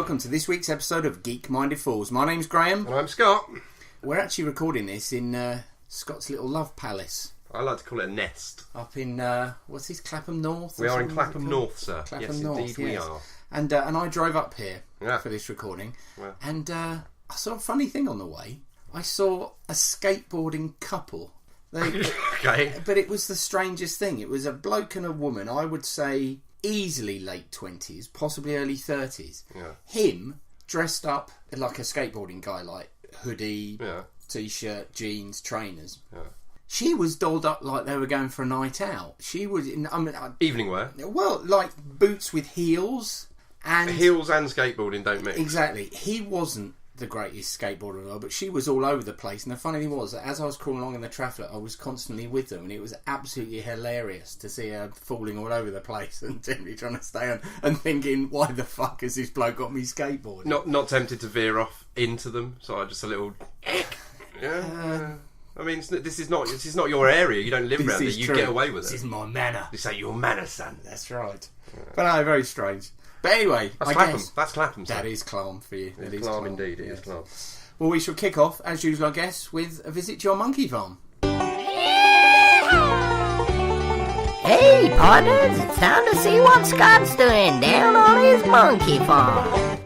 welcome to this week's episode of Geek-Minded Fools. My name's Graham. And I'm Scott. We're actually recording this in Scott's little love palace. I like to call it a nest. Up in, what's this, Clapham North? We are in Clapham North, sir. Clapham yes, North, indeed we are. And I drove up here for this recording. Yeah. And I saw a funny thing on the way. I saw a skateboarding couple. Okay. But it was the strangest thing. It was a bloke and a woman, I would say easily late 20s, possibly early 30s. Yeah. Him dressed up like a skateboarding guy, like hoodie, Yeah. t-shirt, jeans, trainers. Yeah. She was dolled up like they were going for a night out. She was in, Evening wear. well, like boots with heels and Heels and skateboarding don't mix. exactly. He wasn't the greatest skateboarder in the world, but she was all over the place. And the funny thing was that as I was crawling along in the traffic, I was constantly with them, and it was absolutely hilarious to see her falling all over the place and generally trying to stay on and thinking, why the fuck has this bloke got me skateboarding? Not tempted to veer off into them, so I just a little. Yeah. I mean, this is not your area. You don't live around there. You get away with it. This is my manor. This ain't your manor, son. That's right. Yeah. But no, very strange. But anyway, That's I Clapham. guess That's Clapham, sir. that is Clam for you. It is Clam indeed. It is Clam. Well, we shall kick off, as usual, I guess, with a visit to your monkey farm. Hey, partners, it's time to see what Scott's doing down on his monkey farm.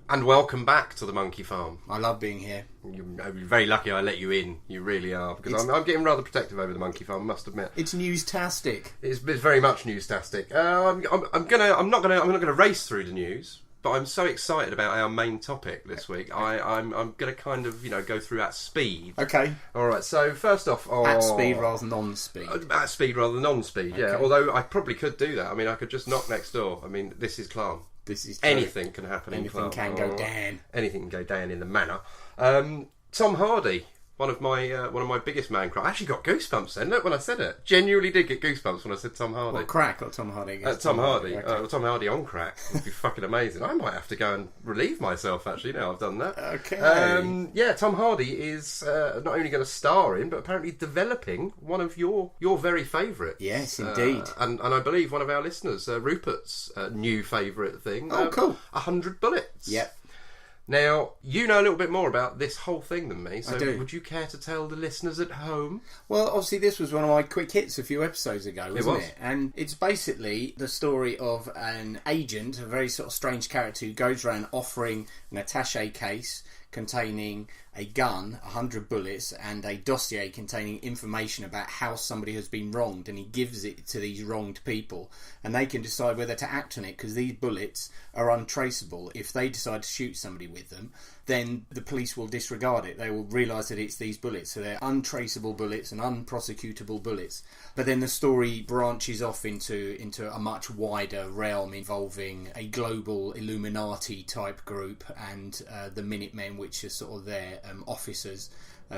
And welcome back to the monkey farm. I love being here. You're very lucky I let you in. You really are, because I'm getting rather protective over the monkey farm. I must admit. It's news-tastic. It's very much news-tastic. I'm not gonna race through the news, but I'm so excited about our main topic this week. I'm gonna kind of go through at speed. Okay. All right. So first off, At speed rather than non-speed. At speed rather than non-speed. Yeah. Okay. Although I probably could do that. I mean, I could just knock next door. I mean, this is Clam. This is true. Anything can happen in Clam. Anything can go down. Anything can go down in the manor. Tom Hardy, one of my biggest man crush. I actually got goosebumps then. Look, when I said it, genuinely did get goosebumps when I said Tom Hardy. What, crack or Tom Hardy? Tom Hardy. Okay. Tom Hardy on crack would be fucking amazing. I might have to go and relieve myself actually now I've done that. Okay. Yeah, Tom Hardy is not only going to star in, but apparently developing one of your very favourite. Yes, indeed. And I believe one of our listeners, Rupert's new favourite thing. Oh, cool. 100 Bullets. Yep. Now, you know a little bit more about this whole thing than me, so I do. Would you care to tell the listeners at home? Well, obviously this was one of my quick hits a few episodes ago, wasn't was. it? And it's basically the story of an agent, a very sort of strange character who goes around offering an attaché case containing a gun, 100 bullets, and a dossier containing information about how somebody has been wronged, and he gives it to these wronged people, and they can decide whether to act on it, because these bullets are untraceable. If they decide to shoot somebody with them, then the police will disregard it. They will realise that it's these bullets, so they're untraceable bullets and unprosecutable bullets. But then the story branches off into a much wider realm involving a global Illuminati type group and the Minutemen, which are sort of their officers,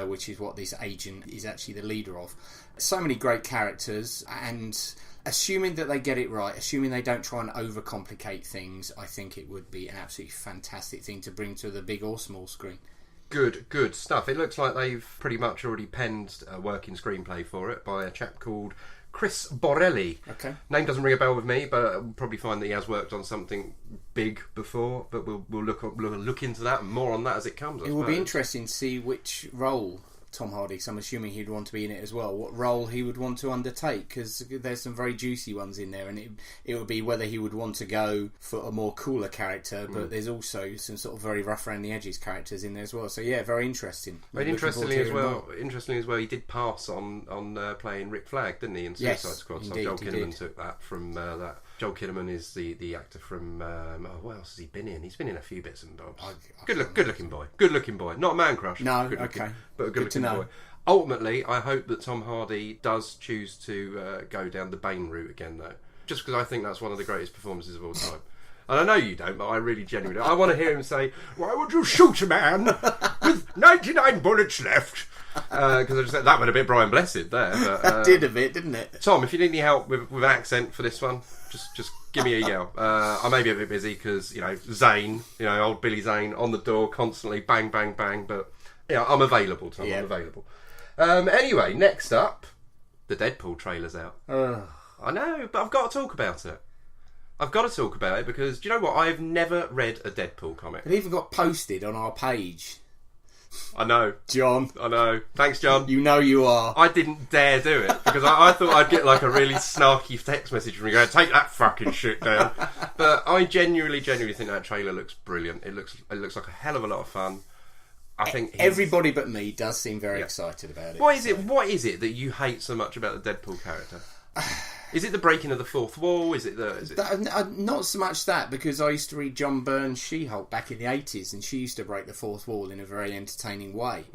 which is what this agent is actually the leader of. So many great characters, and assuming that they get it right, assuming they don't try and overcomplicate things, I think it would be an absolutely fantastic thing to bring to the big or small screen. Good stuff. It looks like they've pretty much already penned a working screenplay for it by a chap called Chris Borelli. Okay. Name doesn't ring a bell with me, but we'll probably find that he has worked on something big before. But we'll look into that and more on that as it comes. It will be interesting to see which role Tom Hardy, so I'm assuming he'd want to be in it as well, what role he would want to undertake, because there's some very juicy ones in there, and it would be whether he would want to go for a more cooler character, but there's also some sort of very rough around the edges characters in there as well, so yeah, very interesting. Interestingly as well, he did pass on playing Rick Flag, didn't he, in Suicide Squad? So indeed, Joel Kinnaman took that from that. Joel Kinnaman is the actor from what else has he been in? He's been in a few bits and bobs. Good looking boy. Not a man crush. No, good okay. looking, but a good looking know. boy. Ultimately, I hope that Tom Hardy does choose to go down the Bane route again, though, just because I think that's one of the greatest performances of all time. And I know you don't, but I really genuinely I want to hear him say, "Why would you shoot a man with 99 bullets left?" Because I just said that would have been Brian Blessed there. But, that did a bit, didn't it? Tom, if you need any help with accent for this one, just give me a yell. I may be a bit busy because Zane, old Billy Zane on the door constantly, bang bang bang. But I'm available, Tom. Yeah. I'm available. Anyway, next up, the Deadpool trailer's out. I know, but I've got to talk about it. I've got to talk about it because, do you know what? I've never read a Deadpool comic. It even got posted on our page. I know. John. I know. Thanks, John. You know you are. I didn't dare do it because I thought I'd get like a really snarky text message from you going, take that fucking shit down. But I genuinely think that trailer looks brilliant. It looks like a hell of a lot of fun. I think everybody but me does seem very excited about it. What is it that you hate so much about the Deadpool character? Is it the breaking of the fourth wall? Is it not so much that, because I used to read John Byrne's She-Hulk back in the 80s, and she used to break the fourth wall in a very entertaining way.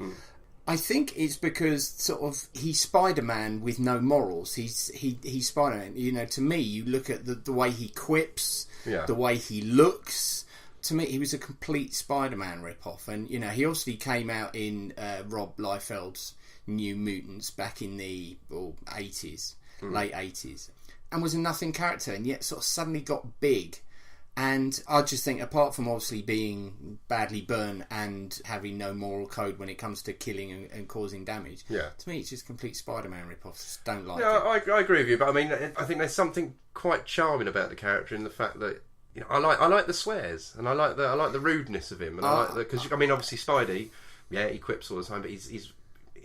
I think it's because sort of he's Spider-Man with no morals. He's Spider-Man. You know, to me, you look at the way he quips, the way he looks. To me, he was a complete Spider-Man rip-off. And, you know, he obviously came out in Rob Liefeld's New Mutants back in the 80s. Late 80s, and was a nothing character, and yet sort of suddenly got big. And I just think, apart from obviously being badly burned and having no moral code when it comes to killing and causing damage, to me it's just complete Spider-Man rip-offs. Don't like it. I agree with you, but I mean, I think there's something quite charming about the character in the fact that, you know, I like the swears, and I like the rudeness of him, and I like because I mean, obviously Spidey, he quips all the time, but he's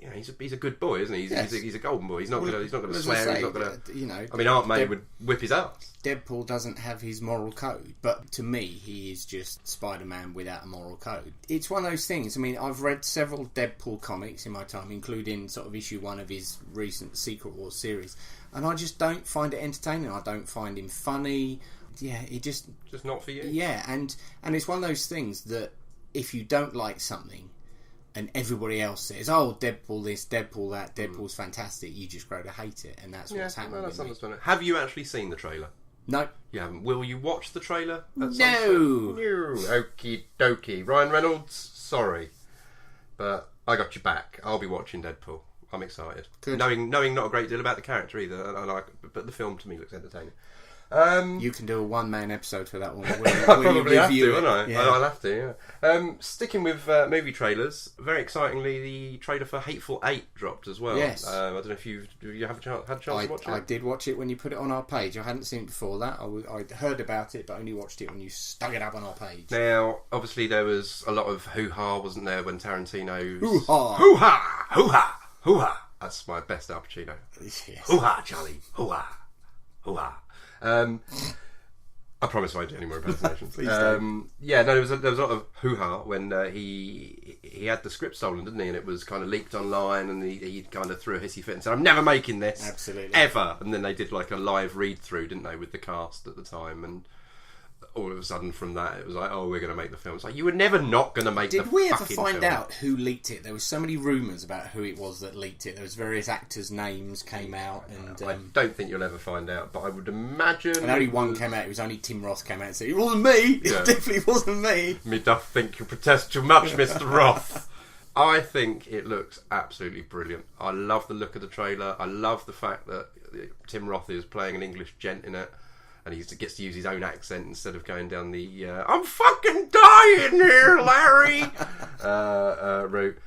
you know, he's a good boy, isn't he? He's a golden boy. He's not going to swear. He's not going to. You know, I mean, Aunt May would whip his ass. Deadpool doesn't have his moral code, but to me, he is just Spider-Man without a moral code. It's one of those things. I mean, I've read several Deadpool comics in my time, including sort of issue 1 of his recent Secret Wars series, and I just don't find it entertaining. I don't find him funny. Yeah, it just not for you. Yeah, and it's one of those things that if you don't like something, and everybody else says, "Oh, Deadpool this, Deadpool that, Deadpool's fantastic," you just grow to hate it, and that's what's happening. That's understandable. Have you actually seen the trailer? No. You haven't. Will you watch the trailer? No. Okie dokie. Ryan Reynolds, sorry, but I got your back. I'll be watching Deadpool. I'm excited. Good. Knowing not a great deal about the character either, but the film to me looks entertaining. You can do a one-man episode for that one. I probably have to, won't I? Yeah. I'll have to, yeah. Sticking with movie trailers, very excitingly, the trailer for Hateful Eight dropped as well. Yes. I don't know if you had a chance to watch it? I did watch it when you put it on our page. I hadn't seen it before that. I'd heard about it, but only watched it when you stuck it up on our page. Now, obviously, there was a lot of hoo-ha, wasn't there, when Tarantino's... Hoo-ha! Hoo-ha! Hoo-ha! Hoo-ha! That's my best Al Pacino. Yes. Hoo-ha, Charlie! Hoo-ha! Hoo-ha! I promise I won't do any more impersonations. Please don't. There was a lot of hoo-ha when he had the script stolen, didn't he? And it was kind of leaked online, and he kind of threw a hissy fit and said, "I'm never making this, absolutely, ever." And then they did like a live read-through, didn't they, with the cast at the time? And all of a sudden, from that, it was like, "Oh, we're going to make the film." It's like, you were never not going to make. Did the we ever fucking find film. out who leaked it? There was so many rumours about who it was that leaked it. There was various actors' names came out, and I don't think you'll ever find out. But I would imagine. And only one came out. It was only Tim Roth came out and said, "It wasn't me. It definitely wasn't me." Me doth think you protest too much, Mr. Roth. I think it looks absolutely brilliant. I love the look of the trailer. I love the fact that Tim Roth is playing an English gent in it. And he gets to use his own accent instead of going down the "I'm fucking dying here, Larry" route.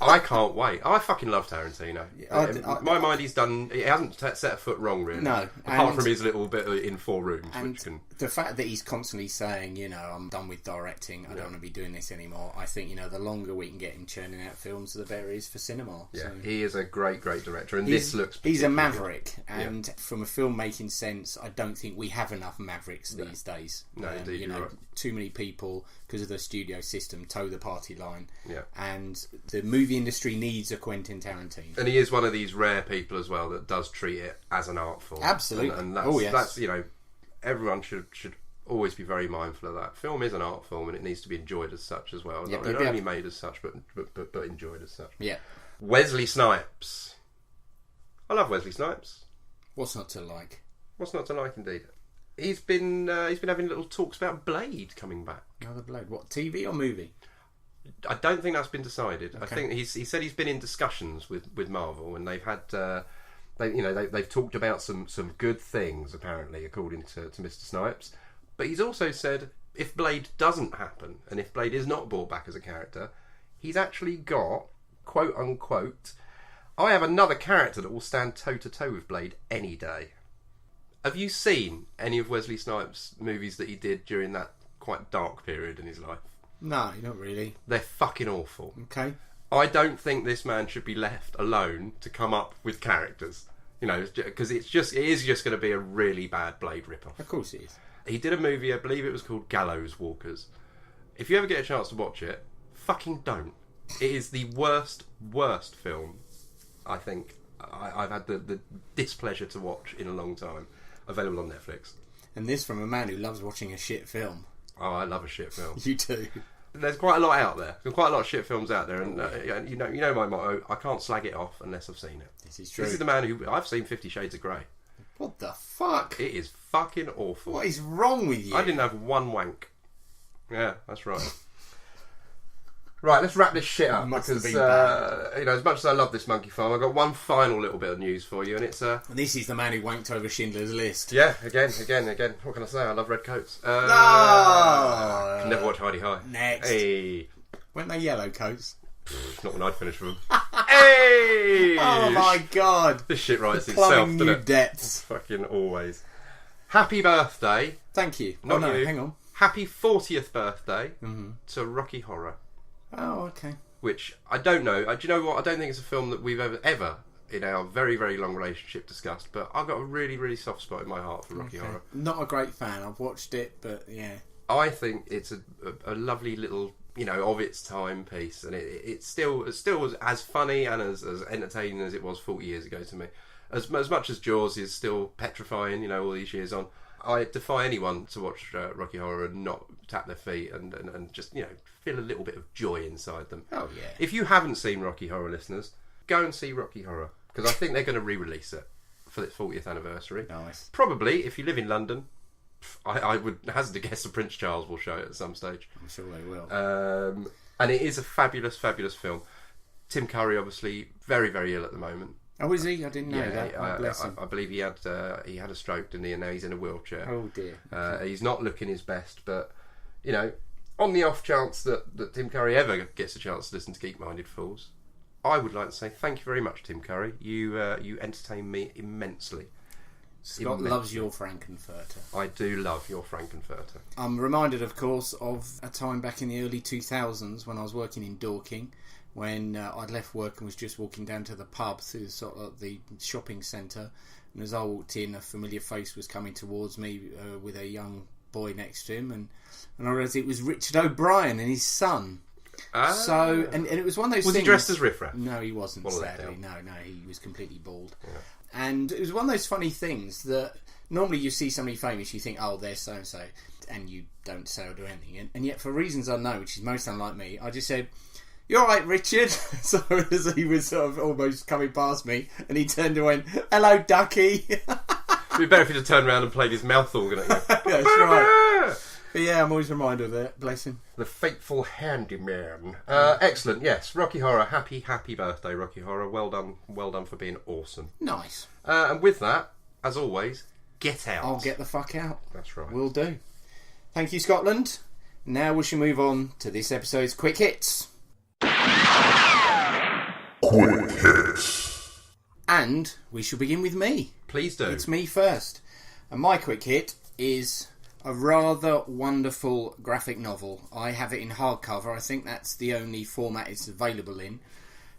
I can't wait. I fucking love Tarantino. In my mind, he hasn't set a foot wrong, really. No. Apart from his little bit in 4 rooms. And the fact that he's constantly saying, you know, "I'm done with directing, I don't want to be doing this anymore," I think, you know, the longer we can get him churning out films, the better it is for cinema. Yeah, so. He is a great director, and this looks... He's a maverick, and from a filmmaking sense, I don't think we have enough mavericks these days. No, indeed, you know, right. Too many people, because of the studio system, toe the party line. Yeah. And the movie industry needs a Quentin Tarantino. And he is one of these rare people as well that does treat it as an art form. Absolutely. And that's, you know, everyone should always be very mindful of that. Film is an art form, and it needs to be enjoyed as such as well. Not only made as such, but enjoyed as such. Yeah. Wesley Snipes. I love Wesley Snipes. What's not to like? What's not to like, indeed. He's been having little talks about Blade coming back. Another Blade. What, TV or movie? I don't think that's been decided. Okay. I think he said he's been in discussions with Marvel, and they've had they've talked about some good things, apparently, according to Mr. Snipes. But he's also said if Blade doesn't happen, and if Blade is not brought back as a character, he's actually got, quote unquote, "I have another character that will stand toe to toe with Blade any day." Have you seen any of Wesley Snipes' movies that he did during that quite dark period in his life? No, not really. They're fucking awful. Okay. I don't think this man should be left alone to come up with characters. You know, because it is just going to be a really bad Blade ripoff. Of course it is. He did a movie, I believe it was called Gallows Walkers. If you ever get a chance to watch it, fucking don't. It is the worst film I think I've had the displeasure to watch in a long time. Available on Netflix. And this from a man who loves watching a shit film. Oh, I love a shit film. You too. There's quite a lot out there. There's quite a lot of shit films out there, and you know my motto. I can't slag it off unless I've seen it. This is true. This is the man who I've seen 50 Shades of Grey. What the fuck? It is fucking awful. What is wrong with you? I didn't have one wank. Yeah, that's right. Right, let's wrap this shit up because you know, as much as I love this Monkey Farm, I've got one final little bit of news for you, and it's This is the man who wanked over Schindler's List. Yeah, again. What can I say? I love red coats. No! Never watch Heidi High. Next. Hey, Weren't they yellow coats? not when I'd finished with them. Hey! Oh my god! This shit writes itself, Plumbing doesn't new it? depths. Fucking always. Happy birthday. Thank you. Not no, you. hang on. Happy 40th birthday to Rocky Horror. Oh, okay. Which I don't know. Do you know what? I don't think it's a film that we've ever in our very, very long relationship discussed. But I've got a really, really soft spot in my heart for Rocky Horror. Not a great fan. I've watched it, but yeah. I think it's a lovely little, you know, of its time piece, and it's still as funny and as entertaining as it was 40 years ago to me. As much as Jaws is still petrifying, you know, all these years on. I defy anyone to watch Rocky Horror and not tap their feet and just, you know, feel a little bit of joy inside them. Oh, yeah. If you haven't seen Rocky Horror, listeners, go and see Rocky Horror, because I think they're going to re-release it for its 40th anniversary. Nice. Probably, if you live in London, I would hazard to guess that Prince Charles will show it at some stage. I'm sure they will. And it is a fabulous, fabulous film. Tim Curry, obviously, very, very ill at the moment. Oh, is he? I didn't know that. Oh, bless him. I believe he had a stroke, didn't he? And now he's in a wheelchair. Oh dear. He's not looking his best, but you know, on the off chance that Tim Curry ever gets a chance to listen to Geek-Minded Fools, I would like to say thank you very much, Tim Curry. You entertain me immensely. Scott loves your Frankenfurter. I do love your Frankenfurter. I'm reminded, of course, of a time back in the early 2000s when I was working in Dorking, when I'd left work and was just walking down to the pub through sort of the shopping centre, and as I walked in, a familiar face was coming towards me with a young boy next to him, and I realised it was Richard O'Brien and his son. So, and it was one of those was things... he dressed as Riff Raff? No, he wasn't, sadly. No, he was completely bald. Yeah. And it was one of those funny things that normally you see somebody famous, you think, oh, they're so-and-so, and you don't say or do anything. And yet, for reasons I know, which is most unlike me, I just said, "You all right, Richard?" So as he was sort of almost coming past me, and he turned and went, "Hello, Ducky." It'd be better if he'd have turned around and played his mouth organ at you. That's right. But yeah, I'm always reminded of that. Bless him. The fateful handyman. Excellent. Yes, Rocky Horror. Happy birthday, Rocky Horror. Well done for being awesome. Nice. And with that, as always, get out. I'll get the fuck out. That's right. Will do. Thank you, Scotland. Now we shall move on to this episode's Quick Hits. Quick Hits. And we shall begin with me. Please do. It's me first. And my quick hit is a rather wonderful graphic novel. I have it in hardcover. I think that's the only format it's available in.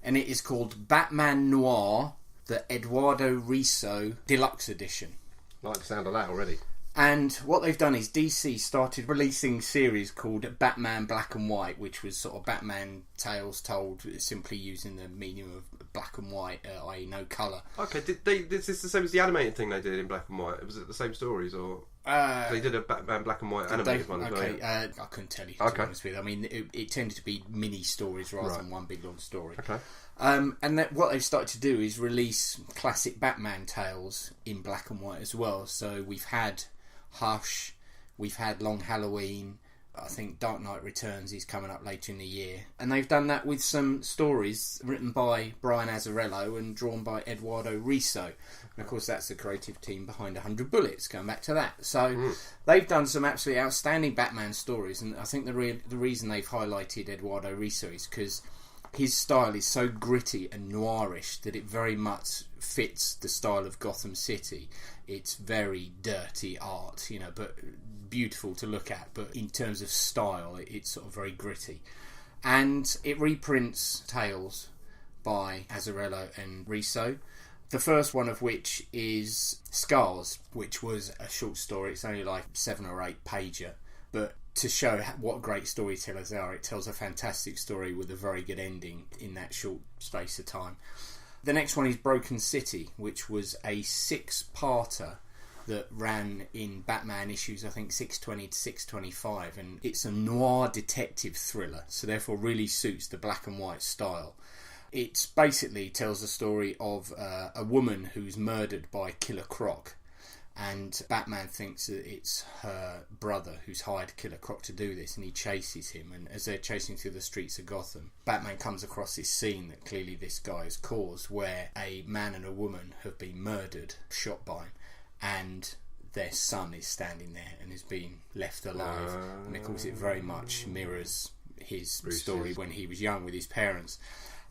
And it is called Batman Noir, the Eduardo Riso Deluxe Edition. Like the sound of that already. And what they've done is DC started releasing series called Batman Black and White, which was sort of Batman tales told simply using the medium of black and white, i.e. no colour. Okay, is this the same as the animated thing they did in black and white? Was it the same stories, or they did a Batman Black and White animated one as well? Okay, I couldn't tell you, to be honest with you. I mean, it tended to be mini stories rather than one big long story. Okay. And what they've started to do is release classic Batman tales in black and white as well. So we've had Hush, we've had Long Halloween, I think Dark Knight Returns is coming up later in the year, and they've done that with some stories written by Brian Azzarello and drawn by Eduardo Riso, and of course that's the creative team behind 100 Bullets, going back to that. So they've done some absolutely outstanding Batman stories, and I think the reason they've highlighted Eduardo Riso is because His style is so gritty and noirish that it very much fits the style of Gotham City. It's very dirty art, but beautiful to look at. But in terms of style, it's sort of very gritty. And it reprints tales by Azzarello and Riso. The first one of which is Scars, which was a short story. It's only like 7 or 8 pager. But to show what great storytellers are, it tells a fantastic story with a very good ending in that short space of time. The next one is Broken City, which was a 6-parter that ran in Batman issues, I think 620 to 625, and it's a noir detective thriller, so therefore really suits the black and white style. It basically tells the story of a woman who's murdered by Killer Croc, and Batman thinks that it's her brother who's hired Killer Croc to do this, and he chases him, and as they're chasing through the streets of Gotham, Batman comes across this scene that clearly this guy has caused, where a man and a woman have been murdered, shot by him, and their son is standing there and is being left alive. And of course it very much mirrors his story when he was young with his parents.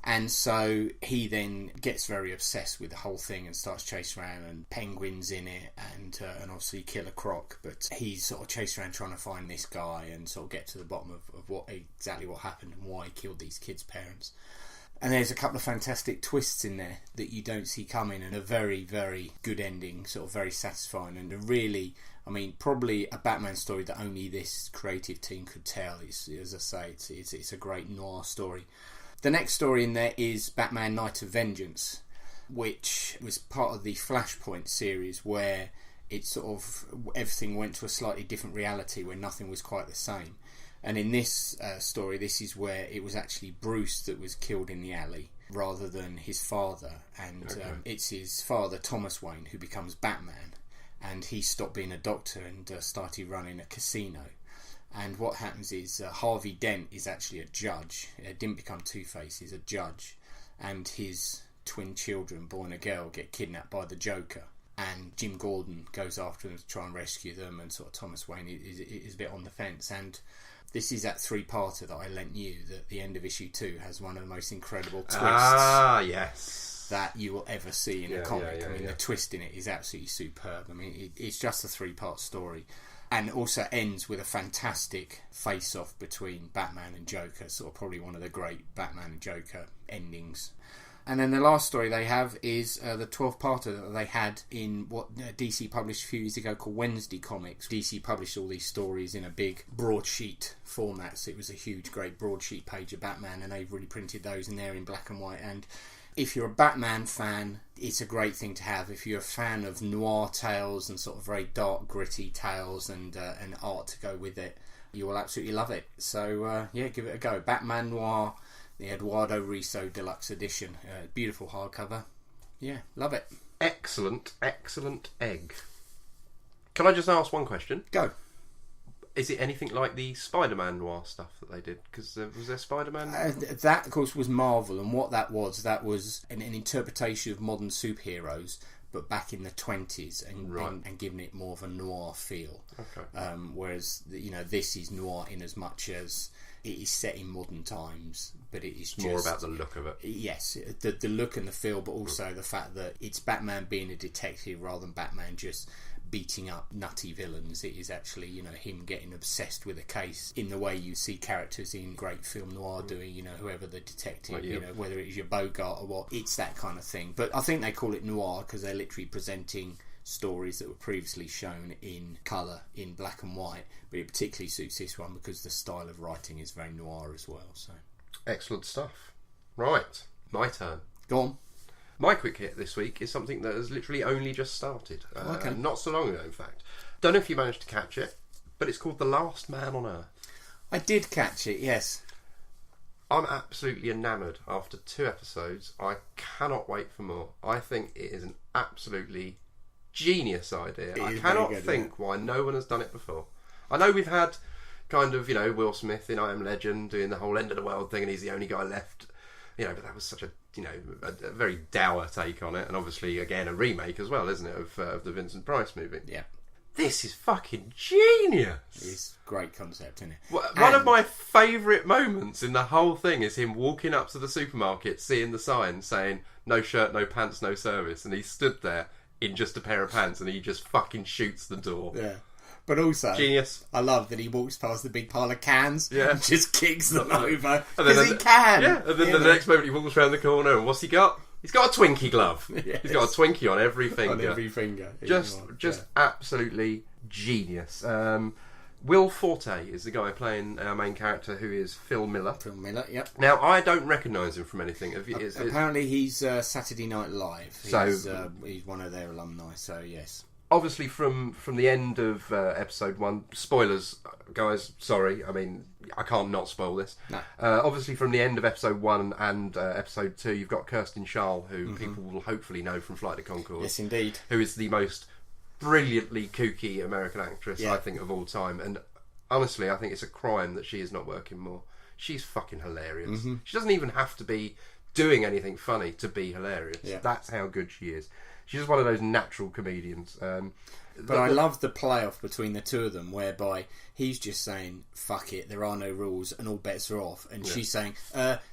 And so he then gets very obsessed with the whole thing and starts chasing around, and penguins in it, and obviously Killer Croc. But he's sort of chasing around trying to find this guy and sort of get to the bottom of what happened and why he killed these kids' parents. And there's a couple of fantastic twists in there that you don't see coming, and a very, very good ending, sort of very satisfying, and a really, probably a Batman story that only this creative team could tell. As I say, it's a great noir story. The next story in there is Batman Night of Vengeance, which was part of the Flashpoint series, where it sort of everything went to a slightly different reality where nothing was quite the same. And in this story, this is where it was actually Bruce that was killed in the alley rather than his father. And it's his father, Thomas Wayne, who becomes Batman. And he stopped being a doctor and started running a casino. And what happens is Harvey Dent is actually a judge. Didn't become Two-Face, he's a judge. And his twin children, boy and a girl, get kidnapped by the Joker. And Jim Gordon goes after them to try and rescue them. And sort of Thomas Wayne is a bit on the fence. And this is that 3-parter that I lent you, that the end of issue 2 has one of the most incredible twists that you will ever see in a comic. The twist in it is absolutely superb. It's just a 3-part story. And also ends with a fantastic face-off between Batman and Joker, sort of probably one of the great Batman and Joker endings. And then the last story they have is the 12-parter that they had in what DC published a few years ago called Wednesday Comics. DC published all these stories in a big broadsheet format, so it was a huge, great broadsheet page of Batman, and they've really printed those in there in black and white. And if you're a Batman fan, it's a great thing to have. If you're a fan of noir tales and sort of very dark, gritty tales and art to go with it, you will absolutely love it. So, give it a go. Batman Noir, the Eduardo Riso Deluxe Edition. Beautiful hardcover. Yeah, love it. Excellent, excellent egg. Can I just ask one question? Go. Is it anything like the Spider-Man noir stuff that they did? Because was there Spider-Man? That, of course, was Marvel, and what that was an interpretation of modern superheroes, but back in the 20s, and giving it more of a noir feel. Okay. Whereas, this is noir in as much as it is set in modern times, but it is just more about the look of it. Yes, the look and the feel, but also the fact that it's Batman being a detective rather than Batman just beating up nutty villains. It is actually, him getting obsessed with a case in the way you see characters in great film noir doing, whoever the detective, whether it's your Bogart or what, it's that kind of thing. But I think they call it noir because they're literally presenting stories that were previously shown in colour, in black and white, but it particularly suits this one because the style of writing is very noir as well. So excellent stuff. Right, my turn. Go on. My quick hit this week is something that has literally only just started. Okay. Not so long ago, in fact. Don't know if you managed to catch it, but it's called The Last Man on Earth. I did catch it, yes. I'm absolutely enamoured after 2 episodes. I cannot wait for more. I think it is an absolutely genius idea. I cannot think why no one has done it before. I know we've had kind of, Will Smith in I Am Legend doing the whole end of the world thing and he's the only guy left. But that was such a very dour take on it, and obviously again a remake as well, isn't it, of the Vincent Price movie? Yeah. This is fucking genius. It's great. great concept, isn't it? One of my favourite moments in the whole thing is him walking up to the supermarket, seeing the sign saying "No shirt, no pants, no service," and he stood there in just a pair of pants, and he just fucking shoots the door. Yeah. But also, genius. I love that he walks past the big pile of cans and just kicks them over because he can. Yeah, and then the next moment he walks around the corner and what's he got? He's got a Twinkie glove. Yes. He's got a Twinkie on every finger. On every finger. Just absolutely genious. Will Forte is the guy playing our main character, who is Phil Miller. Phil Miller, yep. Now, I don't recognise him from anything. Apparently he's Saturday Night Live. He's one of their alumni, so yes. Obviously, from the end of episode 1, spoilers, guys, sorry, I mean, I can't not spoil this. No. Obviously, from the end of episode 1 and episode 2, you've got Kirsten Schall, who people will hopefully know from Flight of Conchords. Yes, indeed. Who is the most brilliantly kooky American actress, I think, of all time. And honestly, I think it's a crime that she is not working more. She's fucking hilarious. She doesn't even have to be doing anything funny to be hilarious. Yeah. That's how good she is. She's just one of those natural comedians. But I love the playoff between the two of them, whereby he's just saying, fuck it, there are no rules, and all bets are off. And she's saying,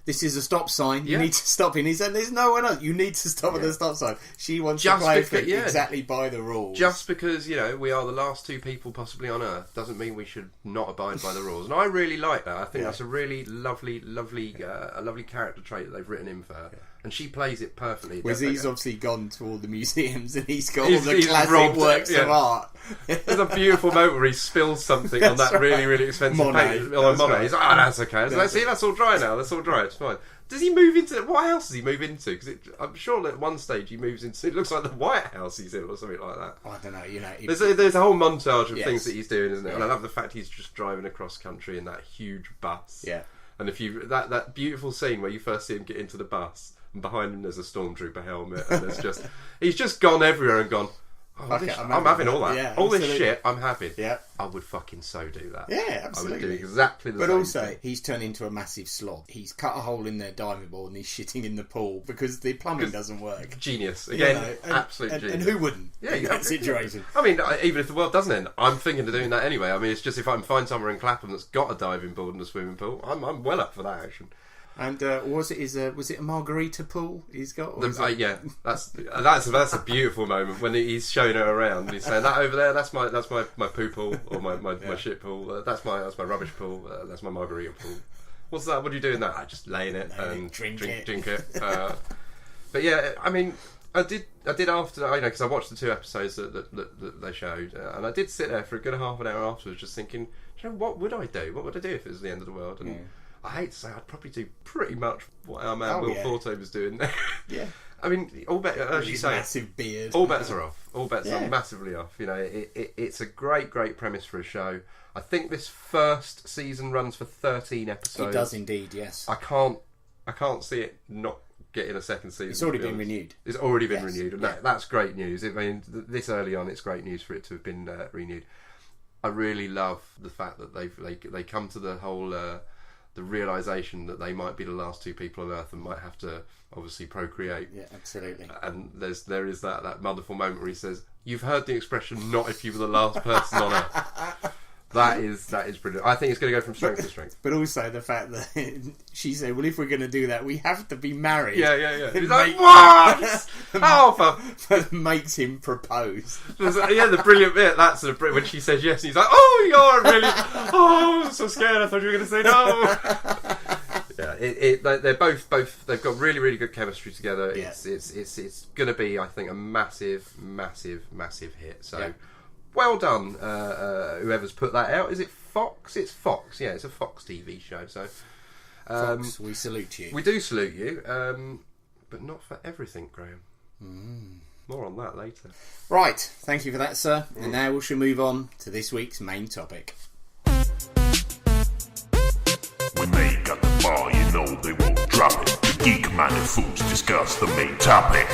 this is a stop sign, you need to stop. And he's saying, there's no one else, you need to stop at the stop sign. She wants to play exactly by the rules. Just because, we are the last two people possibly on Earth doesn't mean we should not abide by the rules. And I really like that. I think that's a really lovely character trait that they've written in for her. And she plays it perfectly. Whereas he's obviously gone to all the museums and he's got all the classic works of art. There's a beautiful moment where he spills something on that really, really expensive paint. On Monet. He's like, that's okay. See, that's all dry now. That's all dry. It's fine. Does he move into... What house does he move into? Because I'm sure that at one stage he moves into... It looks like the White House he's in or something like that. I don't know. There's a whole montage of things that he's doing, isn't it? And I love the fact he's just driving across country in that huge bus. Yeah. And if you... That beautiful scene where you first see him get into the bus... And behind him there's a stormtrooper helmet, and there's just he's just gone everywhere and gone, I'm having all that. Yeah, all this shit, I'm happy. Yeah. I would fucking so do that. Yeah, absolutely. I would do exactly the same. But also, he's turned into a massive slob. He's cut a hole in their diving board and he's shitting in the pool because the plumbing doesn't work. Genius. Again, absolute genius. And who wouldn't in that situation? I mean, even if the world doesn't end, I'm thinking of doing that anyway. I mean, it's just if I can find somewhere in Clapham that's got a diving board and a swimming pool, I'm well up for that action. And was it a margarita pool he's got? Yeah, that's a beautiful moment when he's showing her around. He's saying that over there, that's my poo pool or my shit pool. That's my rubbish pool. That's my margarita pool. What's that? What are you doing that? I just lay in it and drink it. But yeah, I mean, I did after because I watched the 2 episodes that they showed, and I did sit there for a good half an hour afterwards, just thinking, what would I do? What would I do if it was the end of the world? And I hate to say, I'd probably do pretty much what our man Will Forte was doing there. Yeah. I mean, all bets, as you say, massive beard. All bets are off. All bets are massively off. It's a great premise for a show. I think this first season runs for 13 episodes. It does indeed, yes. I can't see it not getting a second season. It's already been renewed. It's already been renewed, and that's great news. I mean, this early on, it's great news for it to have been renewed. I really love the fact that they come to the whole. The realisation that they might be the last 2 people on Earth and might have to obviously procreate. Yeah, absolutely. And there is that wonderful moment where he says, "You've heard the expression, not if you were the last person on Earth." That is brilliant. I think it's going to go from strength to strength. But also the fact that she said, well, if we're going to do that, we have to be married. Yeah. He's like, what? That makes him propose. The brilliant bit, that's when she says yes, and he's like, I'm so scared, I thought you were going to say no. Yeah, they're both, they've got really, really good chemistry together. Yeah. It's going to be, I think, a massive hit. So... Well done, whoever's put that out. Is it Fox? It's Fox. Yeah, it's a Fox TV show. So, Fox, we salute you. We do salute you, but not for everything, Graham. More on that later. Right, thank you for that, sir. And now we shall move on to this week's main topic. When they got the ball, you know they won't drop it. The Geek-Minded fools discuss the main topic.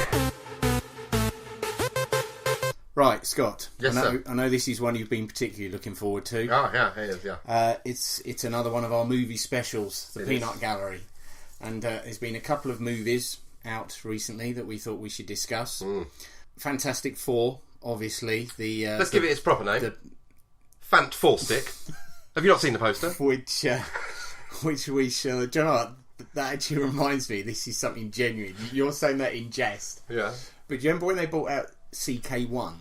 Right, Scott. Yes, sir. I know this is one you've been particularly looking forward to. Oh, yeah, it is, yeah. It's another one of our movie specials, the Peanut Gallery. And there's been a couple of movies out recently that we thought we should discuss. Fantastic Four, obviously. Let's give it its proper name. Fant Four Stick. Have you not seen the poster? which we shall. Do you know what? That actually reminds me. This is something genuine. You're saying that in jest. Yeah. But do you remember when they brought out CK1?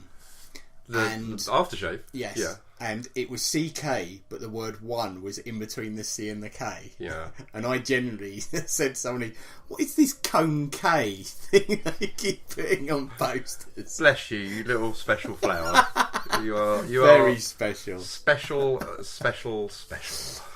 The aftershave? Yes. Yeah. And it was CK, but the word one was in between the C and the K. Yeah. And I genuinely said to somebody, what is this cone K thing they keep putting on posters? Bless you, you little special flower. You are very special. Special.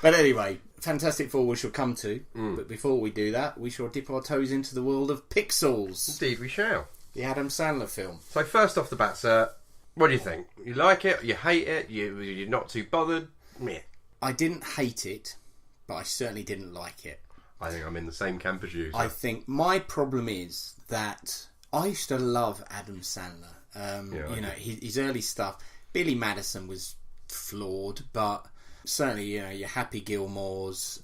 But anyway, Fantastic Four we shall come to. But before we do that, we shall dip our toes into the world of Pixels. Indeed we shall. The Adam Sandler film. So first off the bat, sir, what do you think? You like it? You hate it? You're not too bothered? Meh. I didn't hate it, but I certainly didn't like it. I think I'm in the same camp as you. So. I think my problem is that I used to love Adam Sandler. His early stuff. Billy Madison was flawed, but certainly, your Happy Gilmores.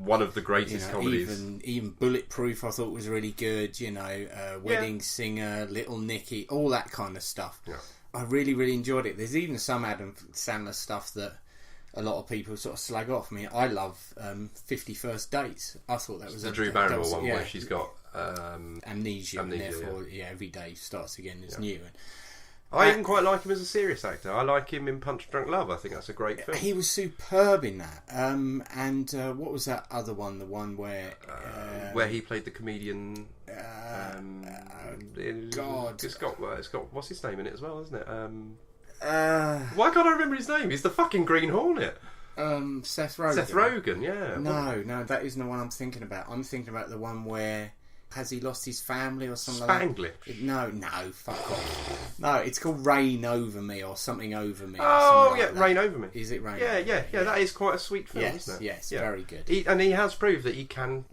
One of the greatest comedies. Even Bulletproof I thought was really good. Wedding Singer, Little Nicky, all that kind of stuff. Yeah. I really, really enjoyed it. There's even some Adam Sandler stuff that a lot of people sort of slag off. I mean, I love 50 First Dates. I thought that was the Drew Barrymore one yeah, where she's got amnesia and therefore every day starts again as new. And I even quite like him as a serious actor. I like him in Punch Drunk Love. I think that's a great film. He was superb in that. And what was that other one? The one where he played the comedian. God, it's got what's his name in it as well, isn't it? Why can't I remember his name? He's the fucking Green Hornet. Seth Rogen. Seth Rogen, yeah. No, that isn't the one I'm thinking about. I'm thinking about the one where has he lost his family or something Spanglish. like that? No, fuck off. No, it's called Rain Over Me or something over me. Oh, yeah, like Rain Over Me. Is it Rain Yeah, Over Me? yeah. That is quite a sweet film, yes, isn't it? Yes, yeah. Very good. He has proved that he can,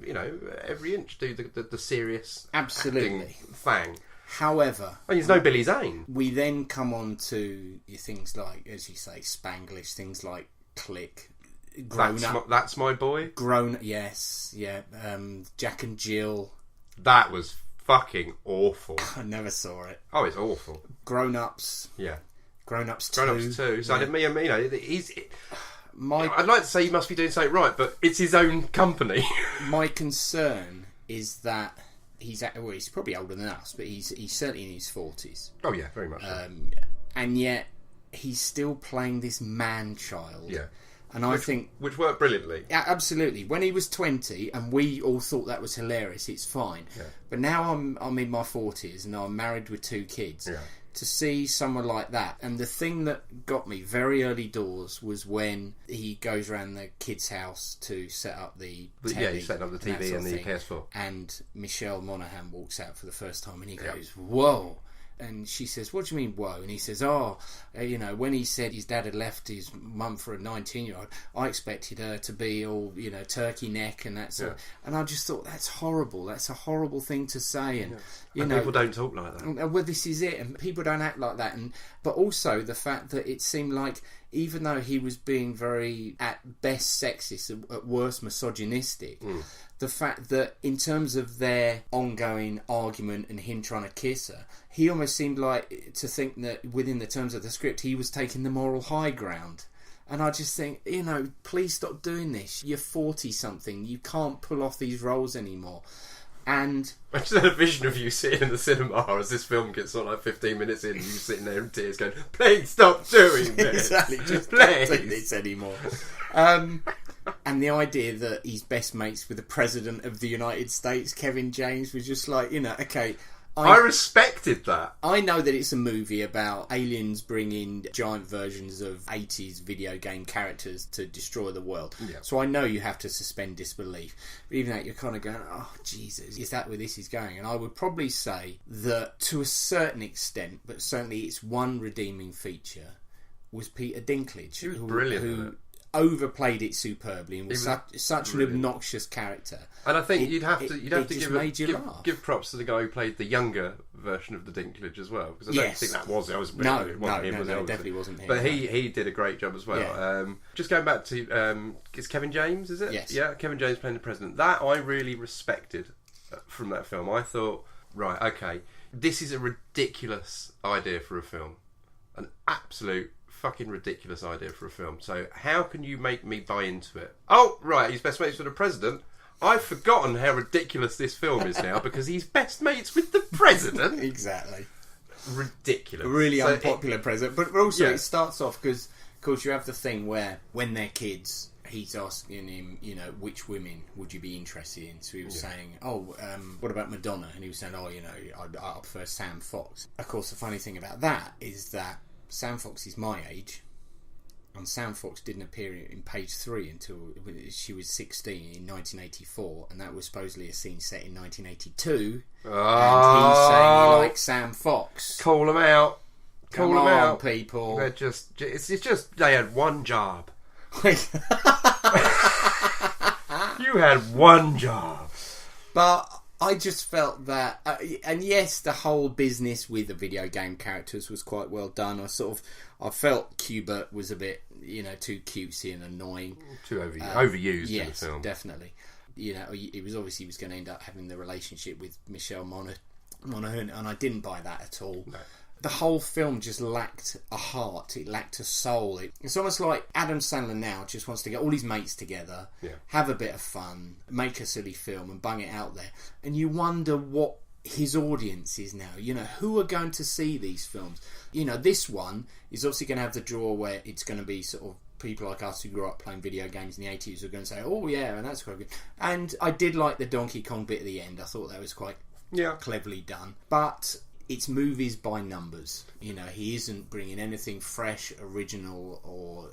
every inch do the serious absolutely thing. However, he's no Billy Zane. We then come on to things like, as you say, Spanglish, things like Click. That's My Boy. Yes, yeah. Jack and Jill. That was fucking awful. I never saw it. Oh, it's awful. Grown Ups. Yeah. Grown Ups 2. Grown Ups 2. So yeah. I'd like to say he must be doing something right, but it's his own company. My concern is that he's probably older than us, but he's certainly in his 40s. Oh yeah, very much so. And yet he's still playing this man-child. Yeah. And I think... Which worked brilliantly. Yeah, absolutely. When he was 20, and we all thought that was hilarious, it's fine. Yeah. But now I'm in my 40s, and I'm married with 2 kids. Yeah. To see someone like that, and the thing that got me very early doors was when he goes around the kid's house to set up the telly. Yeah, he's setting up the TV and the PS4. And Michelle Monaghan walks out for the first time, and he goes, "Whoa." And she says, "What do you mean, whoa?" And he says, when he said his dad had left his mum for a 19-year-old, I expected her to be all, turkey neck and that sort of. And I just thought, that's horrible. That's a horrible thing to say. And, people don't talk like that. Well, this is it. And people don't act like that. But also the fact that it seemed like, even though he was being very, at best, sexist, at worst, misogynistic, the fact that in terms of their ongoing argument and him trying to kiss her, he almost seemed like to think that within the terms of the script, he was taking the moral high ground. And I just think, please stop doing this. You're 40-something. You can't pull off these roles anymore. And I just had a vision of you sitting in the cinema as this film gets sort of like 15 minutes in, and you sitting there in tears going, "Please stop doing this." Exactly, just please. don't do this anymore. And the idea that he's best mates with the President of the United States, Kevin James, was just like, okay. I respected that. I know that it's a movie about aliens bringing giant versions of 80s video game characters to destroy the world. Yeah. So I know you have to suspend disbelief. But even that, you're kind of going, oh, Jesus, is that where this is going? And I would probably say that to a certain extent, but certainly its one redeeming feature, was Peter Dinklage. He was brilliant. Who overplayed it superbly and was such an obnoxious character. And I think you'd have to give props to the guy who played the younger version of the Dinklage as well, because I don't think that was. It definitely wasn't him. But he did a great job as well. Yeah. Just going back to it's Kevin James, is it? Yes. Yeah, Kevin James playing the president. That I really respected from that film. I thought, right, okay, this is a ridiculous idea for a film, an absolute fucking ridiculous idea for a film. So how can you make me buy into it? Oh, right, he's best mates with the president. I've forgotten how ridiculous this film is now because he's best mates with the president. Exactly. Ridiculous. A really unpopular president. But also it starts off because, of course, you have the thing where when they're kids, he's asking him, you know, which women would you be interested in? So he was saying, what about Madonna? And he was saying, I prefer Sam Fox. Of course, the funny thing about that is that Sam Fox is my age. And Sam Fox didn't appear in Page 3 until she was 16 in 1984, and that was supposedly a scene set in 1982. And he's saying he likes Sam Fox. Call them out. Come on, people. They're it's just they had one job. You had one job. But I just felt that, and yes, the whole business with the video game characters was quite well done. I felt Qbert was a bit, too cutesy and annoying, too overused in the film. Yes, definitely. He was going to end up having the relationship with Michelle Monaghan, and I didn't buy that at all. No. The whole film just lacked a heart. It lacked a soul. It's almost like Adam Sandler now just wants to get all his mates together, have a bit of fun, make a silly film and bung it out there. And you wonder what his audience is now. Who are going to see these films? This one is obviously going to have the draw where it's going to be sort of people like us who grew up playing video games in the 80s who are going to say, oh yeah, and that's quite good. And I did like the Donkey Kong bit at the end. I thought that was quite cleverly done. But it's movies by numbers. He isn't bringing anything fresh, original,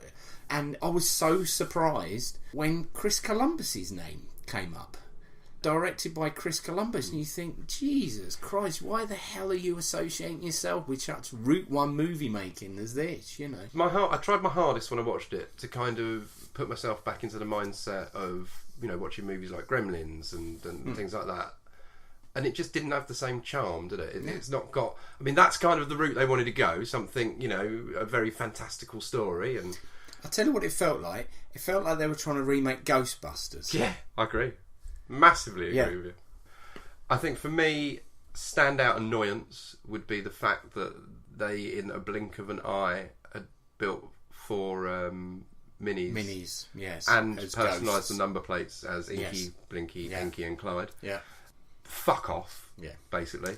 and I was so surprised when Chris Columbus's name came up. Directed by Chris Columbus, and you think, Jesus Christ, why the hell are you associating yourself with such Route 1 movie making as this, I tried my hardest when I watched it to kind of put myself back into the mindset of, watching movies like Gremlins and things like that. And it just didn't have the same charm, did it? It's not got... I mean, that's kind of the route they wanted to go. Something, a very fantastical story. And I'll tell you what it felt like. It felt like they were trying to remake Ghostbusters. Yeah, I agree. Massively agree with you. I think for me, standout annoyance would be the fact that they, in a blink of an eye, had built 4 minis. Minis, yes. And personalised the number plates as Inky, Blinky, Inky and Clyde. Yeah. Fuck off, basically.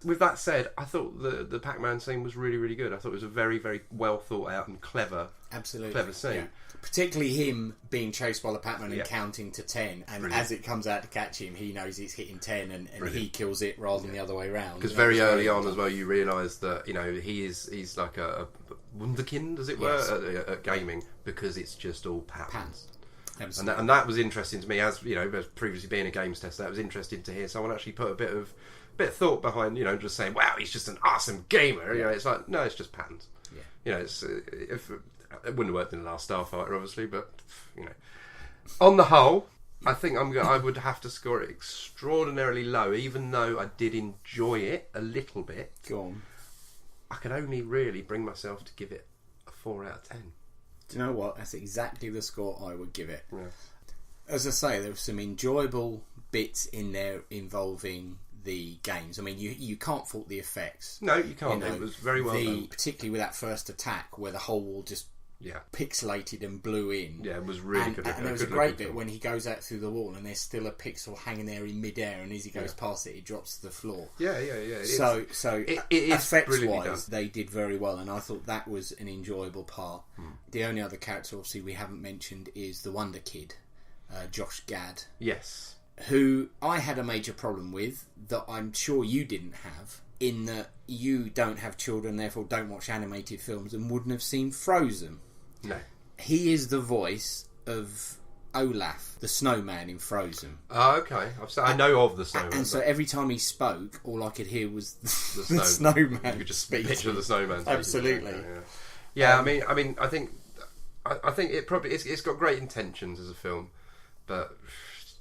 With that said, I thought the Pac-Man scene was really, really good. I thought it was a very, very well thought out and clever scene. Yeah. Particularly him being chased by the Pac-Man and counting to 10, and as it comes out to catch him, he knows it's hitting 10 and he kills it rather than the other way around. Because very early on as well, you realise that he's like a wunderkind, as it were, at gaming, because it's just all patterns. And that was interesting to me, as as previously being a games tester. That was interesting to hear someone actually put a bit of thought behind, just saying, "Wow, he's just an awesome gamer." It's like, no, it's just patterns. Yeah. It's if it wouldn't have worked in the last Starfighter, obviously, but on the whole, I think I would have to score it extraordinarily low, even though I did enjoy it a little bit. Go on. I can only really bring myself to give it a 4 out of 10. Do you know what? That's exactly the score I would give it. Yeah. As I say, there were some enjoyable bits in there involving the games. I mean, you can't fault the effects. No, you can't. It was very well done. Particularly with that first attack where the whole wall just pixelated and blew in. Yeah, it was really good. And there was a great bit when he goes out through the wall and there's still a pixel hanging there in midair, and as he goes past it, it drops to the floor. Yeah. So it is effects-wise, they did very well, and I thought that was an enjoyable part. The only other character, obviously, we haven't mentioned is the Wonder Kid, Josh Gad. Yes. Who I had a major problem with, that I'm sure you didn't have, in that you don't have children, therefore don't watch animated films and wouldn't have seen Frozen. No. He is the voice of Olaf, the snowman in Frozen. Oh, okay. I know of the snowman. And so every time he spoke, all I could hear was the snowman. You could just picture the snowman. Absolutely. Yeah. I mean, I think it probably it's got great intentions as a film, but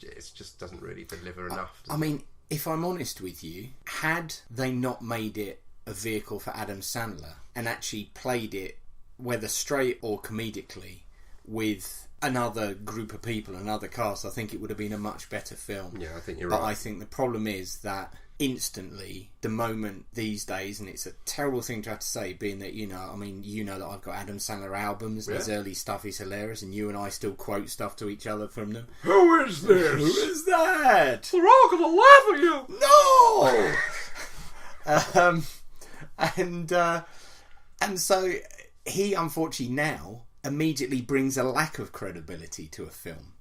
it just doesn't really deliver enough. I mean, if I'm honest with you, had they not made it a vehicle for Adam Sandler and actually played it, whether straight or comedically, with another group of people, another cast, I think it would have been a much better film. Yeah, I think you're right. But I think the problem is that instantly the moment these days, and it's a terrible thing to have to say, being that, that I've got Adam Sandler albums, his early stuff is hilarious, and you and I still quote stuff to each other from them. Who is this? Who is that? They're all gonna laugh at you! No! And so he unfortunately now immediately brings a lack of credibility to a film.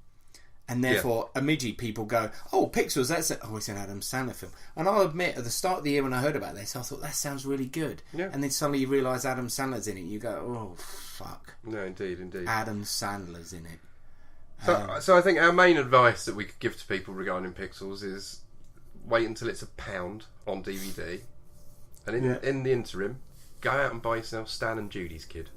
And therefore, immediately people go, oh, Pixels, it's an Adam Sandler film. And I'll admit, at the start of the year when I heard about this, I thought, that sounds really good. Yeah. And then suddenly you realise Adam Sandler's in it, and you go, oh, fuck. No, indeed. Adam Sandler's in it. So I think our main advice that we could give to people regarding Pixels is wait until it's £1 on DVD. And in the interim, go out and buy yourself Stan and Judy's Kid.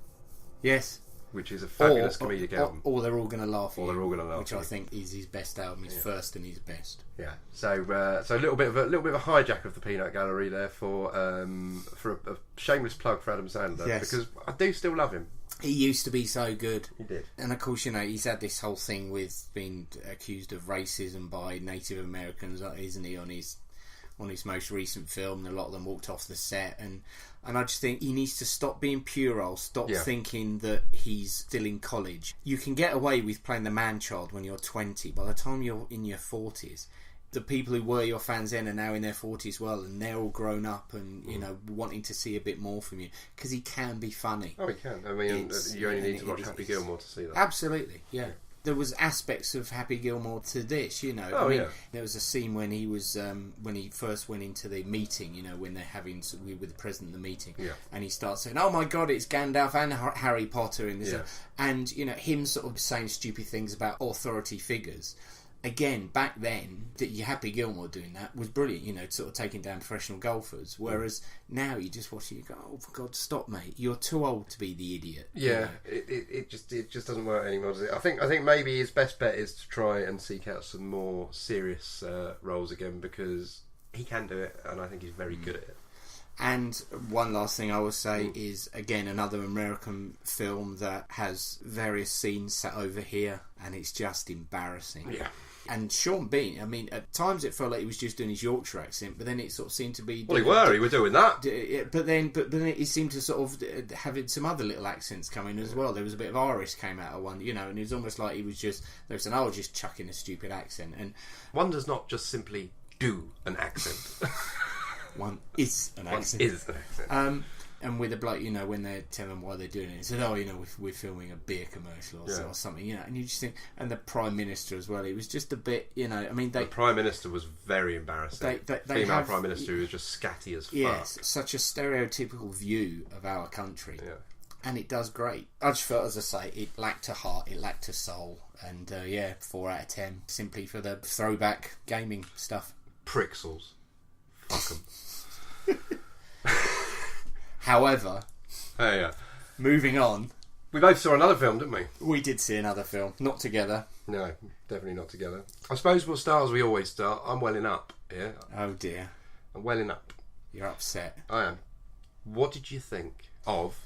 Yes. Which is a fabulous comedic album. Or They're All Gonna Laugh at You. Which I think is his best album, his first and his best. Yeah. So a little bit of a hijack of the peanut gallery there for a shameless plug for Adam Sandler, because I do still love him. He used to be so good. He did. And of course, he's had this whole thing with being accused of racism by Native Americans, isn't he, on his most recent film, and a lot of them walked off the set, and I just think he needs to stop being puerile, thinking that he's still in college. You can get away with playing the man-child when you're 20. By the time you're in your 40s, the people who were your fans then are now in their 40s well, and they're all grown up and, wanting to see a bit more from you, because he can be funny. Oh, he can. I mean, you only need to watch Happy Gilmore to see that. Absolutely, yeah. There was aspects of Happy Gilmore to this, There was a scene when he was when he first went into the meeting, when they're having with the president of the meeting, and he starts saying, "Oh my God, it's Gandalf and Harry Potter in this," and him sort of saying stupid things about authority figures. Again, back then, your Happy Gilmore doing that was brilliant, sort of taking down professional golfers. Whereas now you just watch it, you go, oh, for God, stop, mate. You're too old to be the idiot. Yeah, it just doesn't work anymore, does it? I think maybe his best bet is to try and seek out some more serious roles again, because he can do it, and I think he's very good at it. And one last thing I will say is, again, another American film that has various scenes set over here, and it's just embarrassing. Yeah. And Sean Bean, at times it felt like he was just doing his Yorkshire accent, but then it sort of seemed to be... Well, he was doing that. But then he seemed to sort of having some other little accents come in as well. There was a bit of Irish came out of one, and it was almost like he was just... They were saying, I was just chucking a stupid accent. And one does not just simply do an accent. One is an accent. And with a bloke, when they tell them why they're doing it, they said, we're filming a beer commercial or something, and you just think, and the Prime Minister as well, it was just a bit, the Prime Minister was very embarrassing. Female Prime Minister who was just scatty as fuck. Yes, such a stereotypical view of our country. Yeah. And it does great. I just felt, as I say, it lacked a heart, it lacked a soul, and 4 out of 10, simply for the throwback gaming stuff. Prixels. Fuck 'em. However, moving on. We both saw another film, didn't we? We did see another film. Not together. No, definitely not together. I suppose we'll start as we always start. I'm welling up, yeah? Oh dear. I'm welling up. You're upset. I am. What did you think of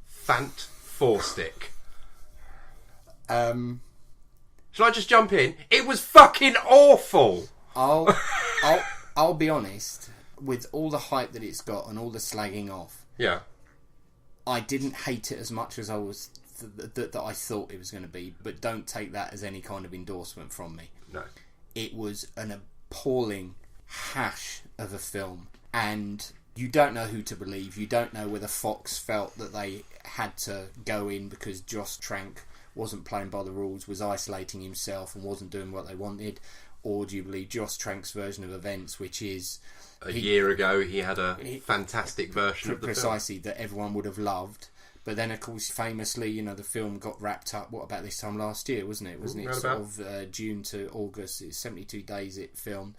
Fant Four-Stick? Shall I just jump in? It was fucking awful! I'll be honest, with all the hype that it's got and all the slagging off, I didn't hate it as much as I was that I thought it was going to be, but don't take that as any kind of endorsement from me. No. It was an appalling hash of a film, and you don't know who to believe. You don't know whether Fox felt that they had to go in because Josh Trank wasn't playing by the rules, was isolating himself and wasn't doing what they wanted, or do you believe Josh Trank's version of events, which is... A year ago he had a fantastic version of the precisely film. That everyone would have loved. But then, of course, famously, the film got wrapped up, what, about this time last year, wasn't it? Wasn't it sort of June to August? It's 72 days it filmed.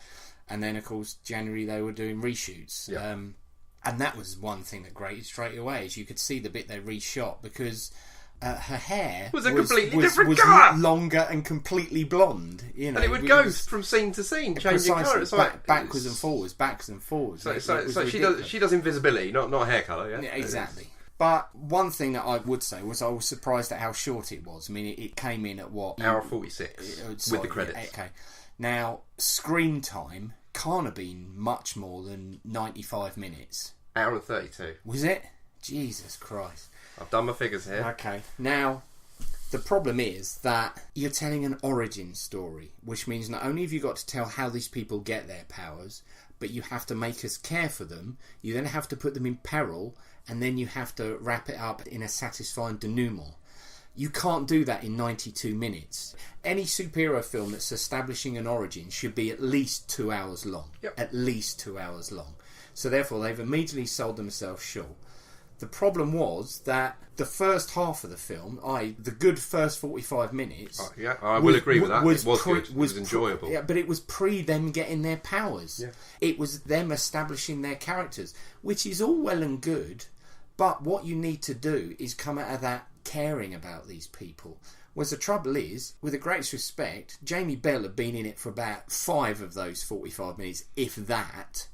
And then, of course, January they were doing reshoots. Yeah. And that was one thing that grated straight away, is you could see the bit they reshot, because... her hair was a completely different colour, longer and completely blonde. And it would go from scene to scene, changing colour. It's like backwards and forwards. So she does invisibility, not hair colour. Yeah, exactly. But one thing that I would say was I was surprised at how short it was. I mean, it came in at what, hour 46 with the credits. Okay. Now, screen time can't have been much more than 95 minutes. Hour and 32. Was it? Jesus Christ. I've done my figures here. Okay. Now, the problem is that you're telling an origin story, which means not only have you got to tell how these people get their powers, but you have to make us care for them. You then have to put them in peril, and then you have to wrap it up in a satisfying denouement. You can't do that in 92 minutes. Any superhero film that's establishing an origin should be at least 2 hours long. Yep. At least 2 hours long. So therefore, they've immediately sold themselves short. The problem was that the first half of the film, the good first 45 minutes... yeah, I will agree with that. It was good. It was enjoyable. Yeah, but it was pre them getting their powers. Yeah. It was them establishing their characters, which is all well and good, but what you need to do is come out of that caring about these people. Whereas the trouble is, with the greatest respect, Jamie Bell had been in it for about 5 of those 45 minutes, if that...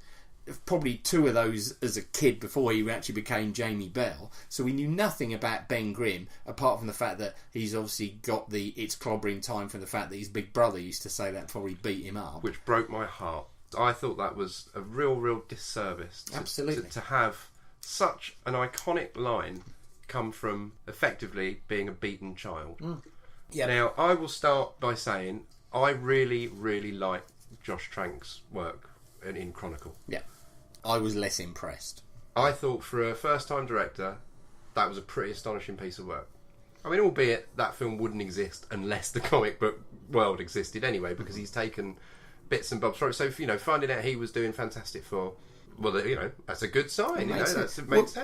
Probably 2 of those as a kid before he actually became Jamie Bell. So we knew nothing about Ben Grimm apart from the fact that he's obviously got the it's clobbering time from the fact that his big brother used to say that probably beat him up. Which broke my heart. I thought that was a real disservice to have such an iconic line come from effectively being a beaten child. Yeah. Now, I will start by saying I really like Josh Trank's work in Chronicle. Yeah. I was less impressed. I thought for a first-time director, that was a pretty astonishing piece of work. I mean, albeit that film wouldn't exist unless the comic book world existed anyway, because he's taken bits and bobs from it. So, finding out he was doing Fantastic Four, well, that's a good sign. It makes sense.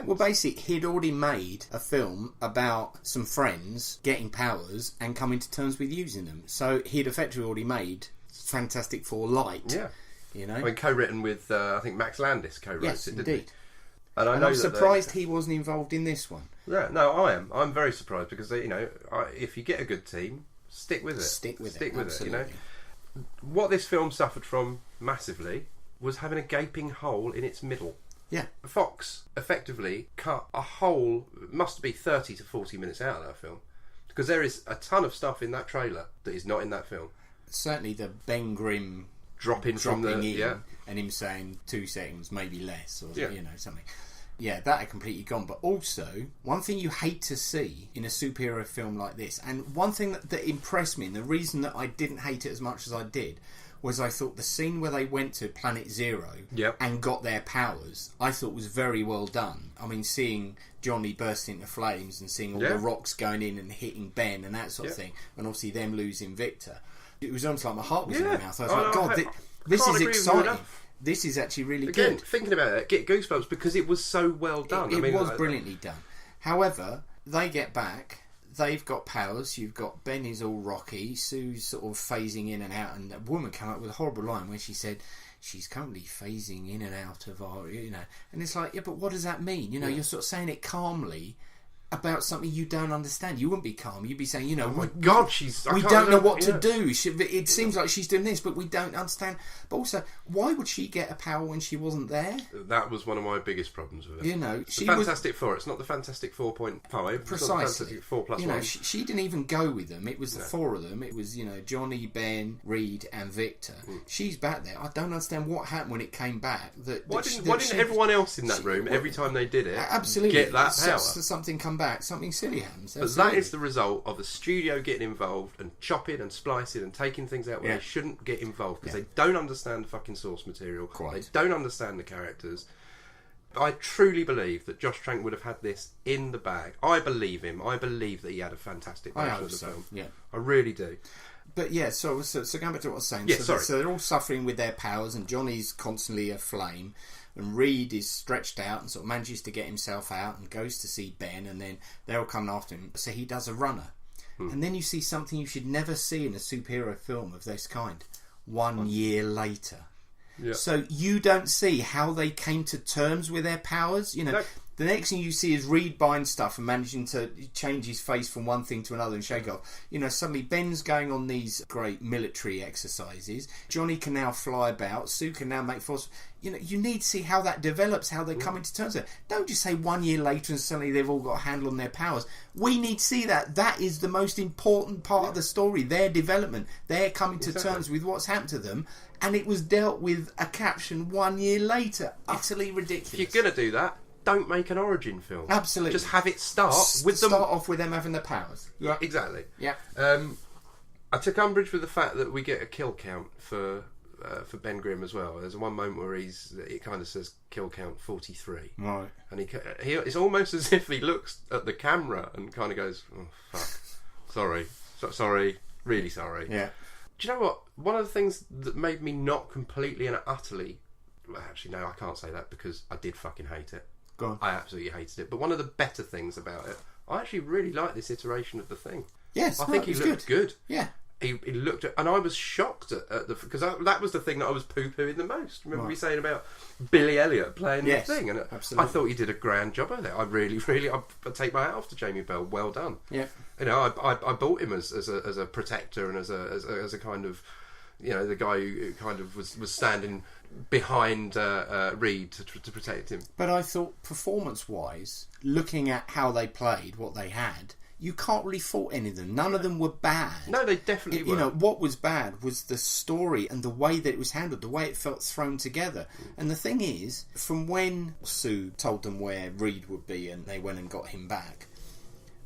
Well, basically, he'd already made a film about some friends getting powers and coming to terms with using them. So he'd effectively already made Fantastic Four Light. Yeah. I mean, co-written with, I think Max Landis co-wrote yes, it, didn't indeed. he? And I'm surprised he wasn't involved in this one. Yeah, no, I am. I'm very surprised because, if you get a good team, stick with it. Stick with it, What this film suffered from massively was having a gaping hole in its middle. Yeah. Fox effectively cut a whole, must be 30 to 40 minutes out of that film. Because there is a ton of stuff in that trailer that is not in that film. Certainly the Ben Grimm... dropping in, yeah, and him saying 2 seconds, maybe less, or something. Yeah, that had completely gone. But also, one thing you hate to see in a superhero film like this, and one thing that impressed me, and the reason that I didn't hate it as much as I did, was I thought the scene where they went to Planet Zero and got their powers, I thought was very well done. I mean, seeing Johnny burst into flames and seeing all the rocks going in and hitting Ben and that sort of thing, and obviously them losing Victor. It was almost like my heart was in my mouth. I was like, God, this is exciting. This is actually really good. Thinking about it, get goosebumps because it was so well done. It was brilliantly done. However, they get back. They've got powers. You've got Ben is all rocky. Sue's sort of phasing in and out. And a woman came up with a horrible line where she said, she's currently phasing in and out of our, And it's like, yeah, but what does that mean? You're sort of saying it calmly about something you don't understand. You wouldn't be calm. You'd be saying, oh my God, we don't know what to do. It seems like she's doing this, but we don't understand. But also, why would she get a power when she wasn't there? That was one of my biggest problems with it. She Fantastic Four. It's not the Fantastic 4.5. Precisely. It's not the Fantastic 4 plus 1. She didn't even go with them. It was the 4 of them. It was, Johnny, Ben, Reed, and Victor. She's back there. I don't understand what happened when it came back. Why didn't everyone else in that room, every time they did it, absolutely get that power? Something come back, something silly happens. But that is the result of the studio getting involved and chopping and splicing and taking things out where they shouldn't get involved because they don't understand the fucking source material. They don't understand the characters. I truly believe that Josh Trank would have had this in the bag. I believe him. I believe that he had a fantastic version of the film. Yeah, I really do. But yeah, so going back to what I was saying. Yeah, so they're all suffering with their powers, and Johnny's constantly aflame. And Reed is stretched out and sort of manages to get himself out and goes to see Ben, and then they're all coming after him. So he does a runner. And then you see something you should never see in a superhero film of this kind. 1 year later. Yeah. So you don't see how they came to terms with their powers. The next thing you see is Reed buying stuff and managing to change his face from one thing to another and shake off. You know, suddenly Ben's going on these great military exercises. Johnny can now fly about. Sue can now make force. You know, you need to see how that develops, how they come into terms with it. Don't just say 1 year later and suddenly they've all got a handle on their powers. We need to see that. That is the most important part of the story, their development. They're coming to terms with what's happened to them, and it was dealt with a caption 1 year later. Utterly ridiculous. If you're going to do that, don't make an origin film. Absolutely. Just have it start off with them having their powers. Yeah, exactly. Yeah. I took umbrage with the fact that we get a kill count for Ben Grimm as well. There's one moment where it kind of says kill count 43. Right. And he it's almost as if he looks at the camera and kind of goes, oh, fuck. Sorry. Really sorry. Yeah. Do you know what? One of the things that made me not completely and utterly... Well, actually, no, I can't say that because I did fucking hate it. Go on. I absolutely hated it. But one of the better things about it, I actually really like this iteration of the Thing. Yes, I think he looked good. Yeah. He looked at, and I was shocked at the, because that was the thing that I was poo-pooing the most. Remember me saying about Billy Elliot playing the Thing, and absolutely. I thought he did a grand job of it. I really, I take my hat off to Jamie Bell. Well done. Yeah. You know, I bought him as a protector and as a kind of, you know, the guy who kind of was standing behind Reed to protect him. But I thought, performance-wise, looking at how they played, what they had, you can't really fault any of them. None of them were bad. No, they definitely were. You know, what was bad was the story and the way that it was handled, the way it felt thrown together. And the thing is, from when Sue told them where Reed would be and they went and got him back,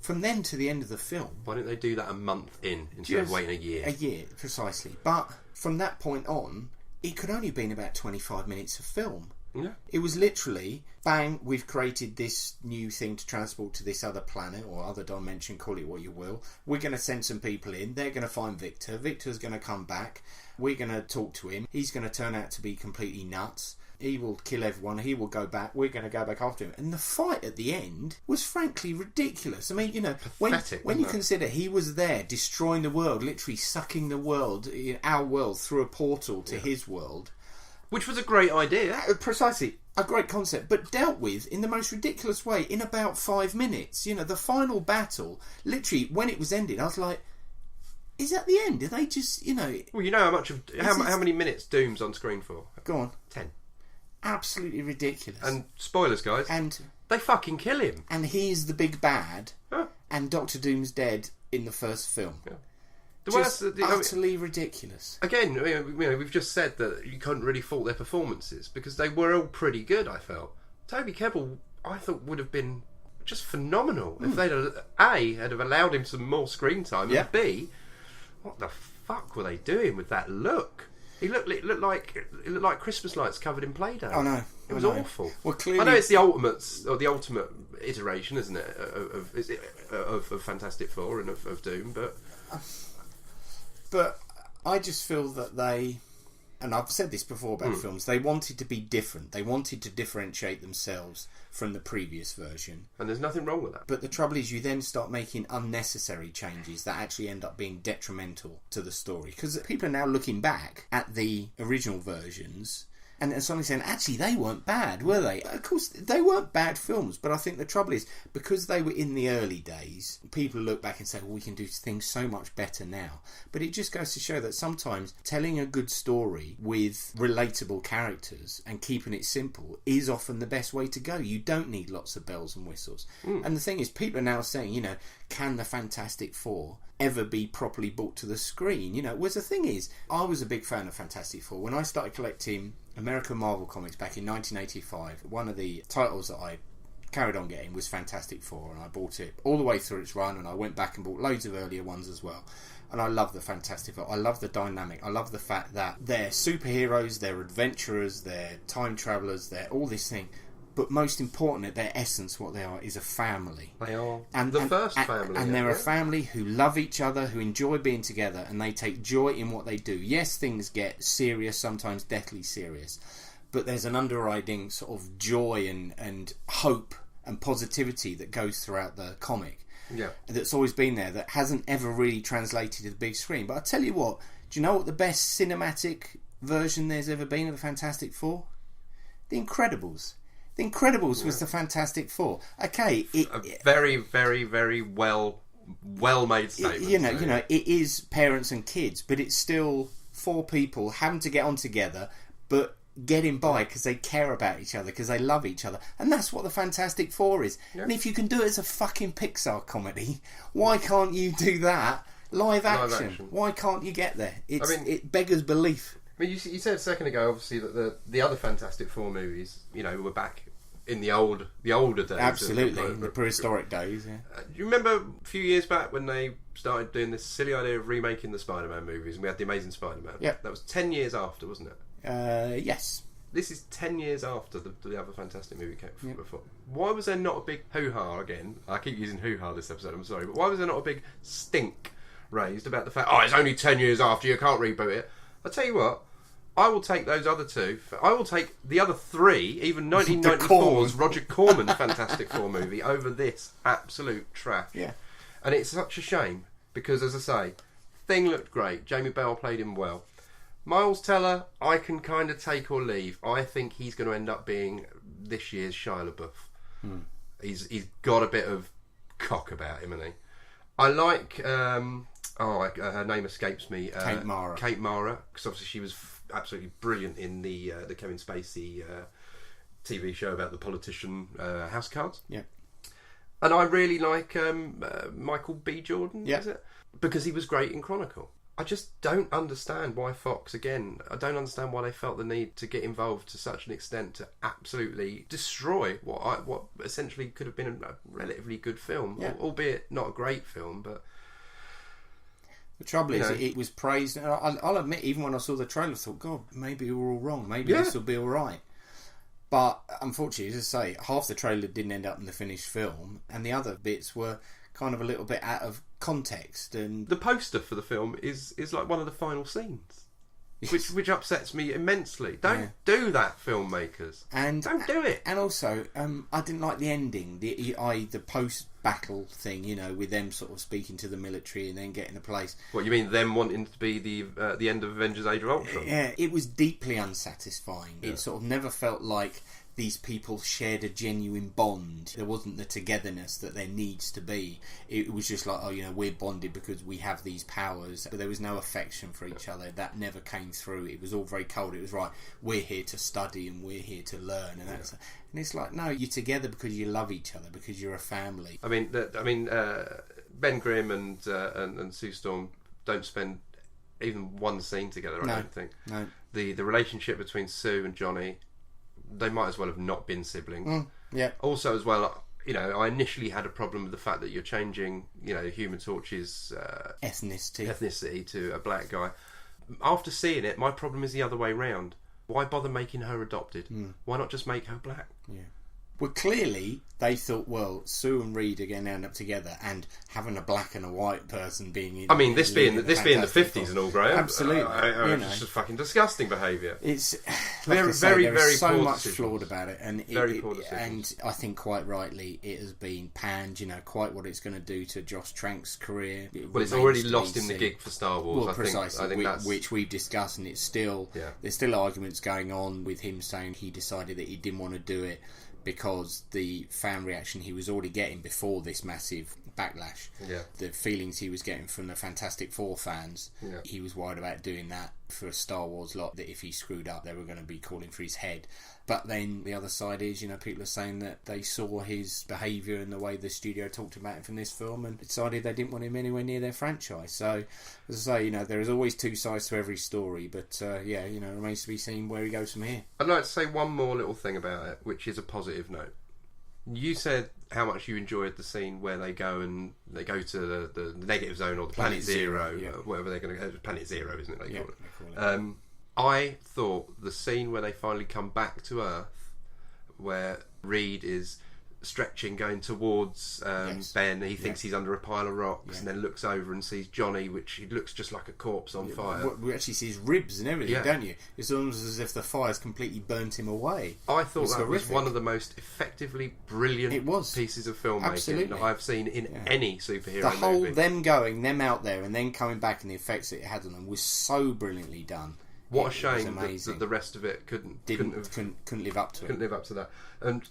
from then to the end of the film... Why don't they do that a month in instead of waiting a year? A year, precisely. But from that point on, it could only have been about 25 minutes of film. Yeah. It was literally, bang, we've created this new thing to transport to this other planet or other dimension, call it what you will. We're going to send some people in. They're going to find Victor. Victor's going to come back. We're going to talk to him. He's going to turn out to be completely nuts. He will kill everyone. He will go back. We're going to go back after him. And the fight at the end was frankly ridiculous. I mean, you know, pathetic, when you consider he was there destroying the world, literally sucking the world, our world, through a portal to his world. Which was a great idea. Precisely. A great concept, but dealt with in the most ridiculous way in about 5 minutes. You know, the final battle, literally, when it was ended, I was like, is that the end? Are they just, you know... Well, you know how many minutes Doom's on screen for? Go on. 10. Absolutely ridiculous. And spoilers, guys. And they fucking kill him. And he's the big bad. And Doctor Doom's dead in the first film. Yeah. Utterly ridiculous. Again, you know, we've just said that you couldn't really fault their performances because they were all pretty good, I felt. Toby Kebbell, I thought, would have been just phenomenal if they'd had allowed him some more screen time, and B, what the fuck were they doing with that look? It looked like Christmas lights covered in Play-Doh. Oh no, it was awful. Well, clearly, I know it's the ultimate iteration, isn't it, of Fantastic Four and of Doom, But I just feel that they, and I've said this before about films, they wanted to be different. They wanted to differentiate themselves from the previous version. And there's nothing wrong with that. But the trouble is you then start making unnecessary changes that actually end up being detrimental to the story. Because people are now looking back at the original versions and suddenly saying, actually, they weren't bad, were they? Of course, they weren't bad films, but I think the trouble is, because they were in the early days, people look back and say, well, we can do things so much better now. But it just goes to show that sometimes telling a good story with relatable characters and keeping it simple is often the best way to go. You don't need lots of bells and whistles. And the thing is, people are now saying, you know, can the Fantastic Four ever be properly brought to the screen? You know, whereas the thing is, I was a big fan of Fantastic Four. When I started collecting American Marvel comics back in 1985, one of the titles that I carried on getting was Fantastic Four, and I bought it all the way through its run, and I went back and bought loads of earlier ones as well. And I love the Fantastic Four. I love the dynamic. I love the fact that they're superheroes, they're adventurers, they're time travellers, they're all this thing. But most important, at their essence, what they are is a family. They are the first family. And they're a family who love each other, who enjoy being together, and they take joy in what they do. Yes, things get serious, sometimes deathly serious. But there's an underriding sort of joy and hope and positivity that goes throughout the comic. Yeah. That's always been there, that hasn't ever really translated to the big screen. But I tell you what, do you know what the best cinematic version there's ever been of the Fantastic Four? The Incredibles. The Incredibles was the Fantastic Four. Okay, a very, very, very well made statement. You know, it is parents and kids, but it's still 4 people having to get on together, but getting by because they care about each other, because they love each other, and that's what the Fantastic Four is. Yeah. And if you can do it as a fucking Pixar comedy, why can't you do that live action? Why can't you get there? It beggars belief. I mean, you said a second ago, obviously, that the other Fantastic Four movies, were back in the older days. Absolutely, in the prehistoric days. Yeah. Do you remember a few years back when they started doing this silly idea of remaking the Spider-Man movies, and we had the Amazing Spider-Man? Yeah, that was 10 years after, wasn't it? Yes. This is 10 years after the other Fantastic movie came before. Why was there not a big hoo-ha again? I keep using hoo-ha this episode, I'm sorry, but why was there not a big stink raised about the fact, it's only 10 years after, you can't reboot it? I'll tell you what, I will take those other 2. I will take the other 3, even 1994's Roger Corman Fantastic Four movie, over this absolute trash. Yeah. And it's such a shame, because, as I say, Thing looked great. Jamie Bell played him well. Miles Teller, I can kind of take or leave. I think he's going to end up being this year's Shia LaBeouf. He's got a bit of cock about him, hasn't he? I like... her name escapes me. Kate Mara. Kate Mara, because obviously she was absolutely brilliant in the Kevin Spacey TV show about the politician House of Cards. Yeah. And I really like Michael B. Jordan, yeah. Is it? Because he was great in Chronicle. I just don't understand why Fox, I don't understand why they felt the need to get involved to such an extent to absolutely destroy what essentially could have been a relatively good film, albeit not a great film, but... The trouble is, it was praised. I'll admit, even when I saw the trailer, I thought, God, maybe we're all wrong. Maybe this will be all right. But unfortunately, as I say, half the trailer didn't end up in the finished film, and the other bits were kind of a little bit out of context. And the poster for the film is like one of the final scenes, which upsets me immensely. Don't do that, filmmakers. And don't do it. And also, I didn't like the ending, the post-battle thing. With them sort of speaking to the military and then getting a place. What you mean, them wanting to be the end of Avengers: Age of Ultron? Yeah, it was deeply unsatisfying. Yeah. It sort of never felt like these people shared a genuine bond. There wasn't the togetherness that there needs to be. It was just like, we're bonded because we have these powers. But there was no affection for each other. That never came through. It was all very cold. It was right, we're here to study and we're here to learn. And that's and it's like, no, you're together because you love each other, because you're a family. I mean, Ben Grimm and Sue Storm don't spend even one scene together, I don't think. No. The relationship between Sue and Johnny, they might as well have not been siblings. Yeah. Also, as well, I initially had a problem with the fact that you're changing, Human Torch's ethnicity to a black guy. After seeing it, my problem is the other way round. Why bother making her adopted? Why not just make her black? Yeah. Well, clearly they thought, Sue and Reed are going to end up together, and having a black and a white person being in. I mean, this being the 50s and all, Graham. Absolutely, it's just fucking disgusting behaviour. It's very, very, very so poor much decisions. flawed about it, and very poor decisions. And I think quite rightly it has been panned. Quite what it's going to do to Josh Trank's career. It's already lost in the gig for Star Wars. Well, precisely, I think that's... which we've discussed, and it's still there's still arguments going on with him saying he decided that he didn't want to do it because the fan reaction he was already getting before this massive backlash, the feelings he was getting from the Fantastic Four fans, he was worried about doing that for a Star Wars lot, that if he screwed up they were going to be calling for his head. But then the other side is, people are saying that they saw his behaviour and the way the studio talked about him from this film and decided they didn't want him anywhere near their franchise. So, as I say, there is always two sides to every story, but it remains to be seen where he goes from here. I'd like to say one more little thing about it, which is a positive note. You said how much you enjoyed the scene where they go to the negative zone, or the Planet Zero, whatever they're going to go. Planet Zero, isn't it? They call it. I thought the scene where they finally come back to Earth, where Reed is stretching, going towards Ben, he thinks he's under a pile of rocks, and then looks over and sees Johnny, which he looks just like a corpse on fire. We actually see his ribs and everything, don't you? It's almost as if the fire's completely burnt him away. I thought that was one of the most effectively brilliant pieces of filmmaking that I've seen in any superhero the whole movie. them out there and then coming back, and the effects that it had on them was so brilliantly done. What a was shame amazing. that the rest of it couldn't live up to it. Couldn't live up to that. And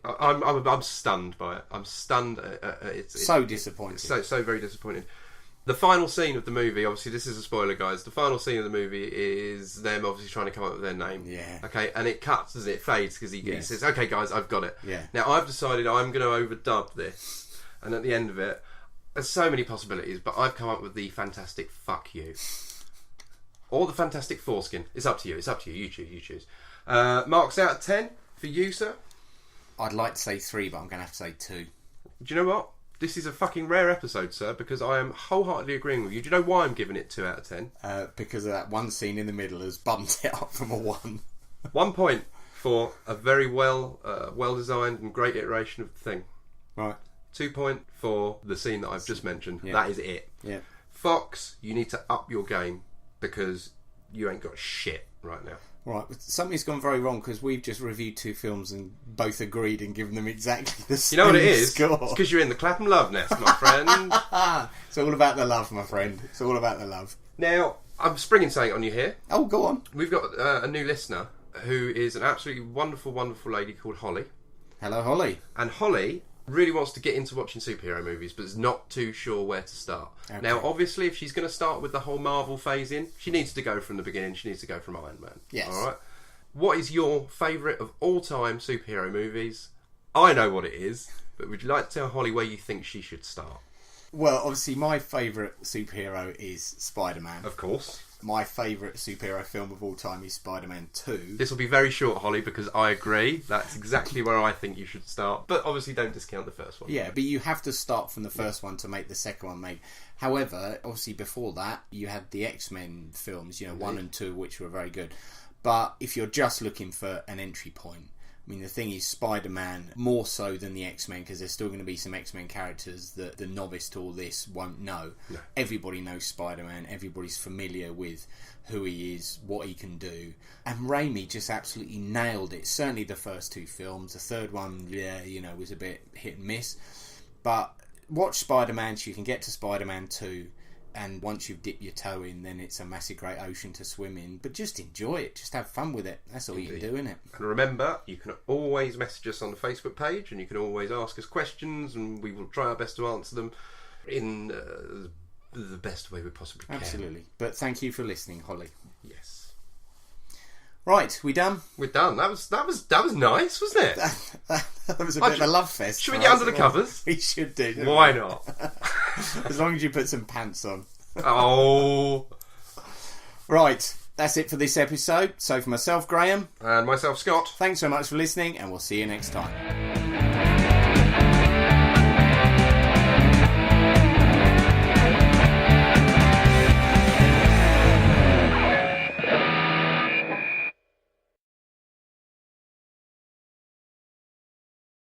I'm stunned by it. I'm stunned. It's so disappointing. So very disappointing. The final scene of the movie, obviously this is a spoiler, guys. The final scene of the movie is them obviously trying to come up with their name. Yeah. Okay, and it cuts, doesn't it? It fades because he says, "Okay, guys, I've got it." Yeah. Now I've decided I'm going to overdub this, and at the end of it, there's so many possibilities, but I've come up with the fantastic "fuck you," or the fantastic foreskin. It's up to you. It's up to you. You choose. Marks out of 10 for you, sir. I'd like to say 3, but I'm going to have to say 2. Do you know what? This is a fucking rare episode, sir, because I am wholeheartedly agreeing with you. Do you know why I'm giving it 2 out of 10? Because of that one scene in the middle has bumped it up from a 1. 1 point for a very well designed and great iteration of the thing. Right. 2 point for the scene that I've just mentioned. Yeah. That is it. Yeah. Fox, you need to up your game because you ain't got shit right now. Right, something's gone very wrong because we've just reviewed 2 films and both agreed and given them exactly the same You know what it is? score. It's because you're in the Clapham Love Nest, my friend. It's all about the love, my friend. It's all about the love. Now, I'm springing something on you here. Oh, go on. We've got a new listener who is an absolutely wonderful, wonderful lady called Holly. Hello, Holly. And Holly really wants to get into watching superhero movies, but is not too sure where to start. Okay. Now, obviously, if she's going to start with the whole Marvel phase in, she needs to go from the beginning. She needs to go from Iron Man. Yes. All right. What is your favourite of all-time superhero movies? I know what it is, but would you like to tell Holly where you think she should start? Well, obviously, my favourite superhero is Spider-Man. Of course. My favourite superhero film of all time is Spider-Man 2. This will be very short, Holly, because I agree. That's exactly where I think you should start. But obviously don't discount the first one. Yeah, but you have to start from the first one to make the second one make. However, obviously before that, you had the X-Men films, 1 and 2, which were very good. But if you're just looking for an entry point, I mean, the thing is, Spider-Man, more so than the X-Men, because there's still going to be some X-Men characters that the novice to all this won't know. No. Everybody knows Spider-Man. Everybody's familiar with who he is, what he can do. And Raimi just absolutely nailed it. Certainly the first 2 films. The third one, was a bit hit and miss. But watch Spider-Man so you can get to Spider-Man 2. And once you've dipped your toe in, then it's a massive great ocean to swim in. But just enjoy it. Just have fun with it. That's all you can do, innit? And remember, you can always message us on the Facebook page, and you can always ask us questions, and we will try our best to answer them in the best way we possibly can. Absolutely. But thank you for listening, Holly. Yes. Right, we done? We're done. That was nice, wasn't it? That was a bit of a love fest. Should we get under the covers? We should do. Why not? As long as you put some pants on. Oh. Right, that's it for this episode. So for myself, Graham. And myself, Scott. Thanks so much for listening, and we'll see you next time.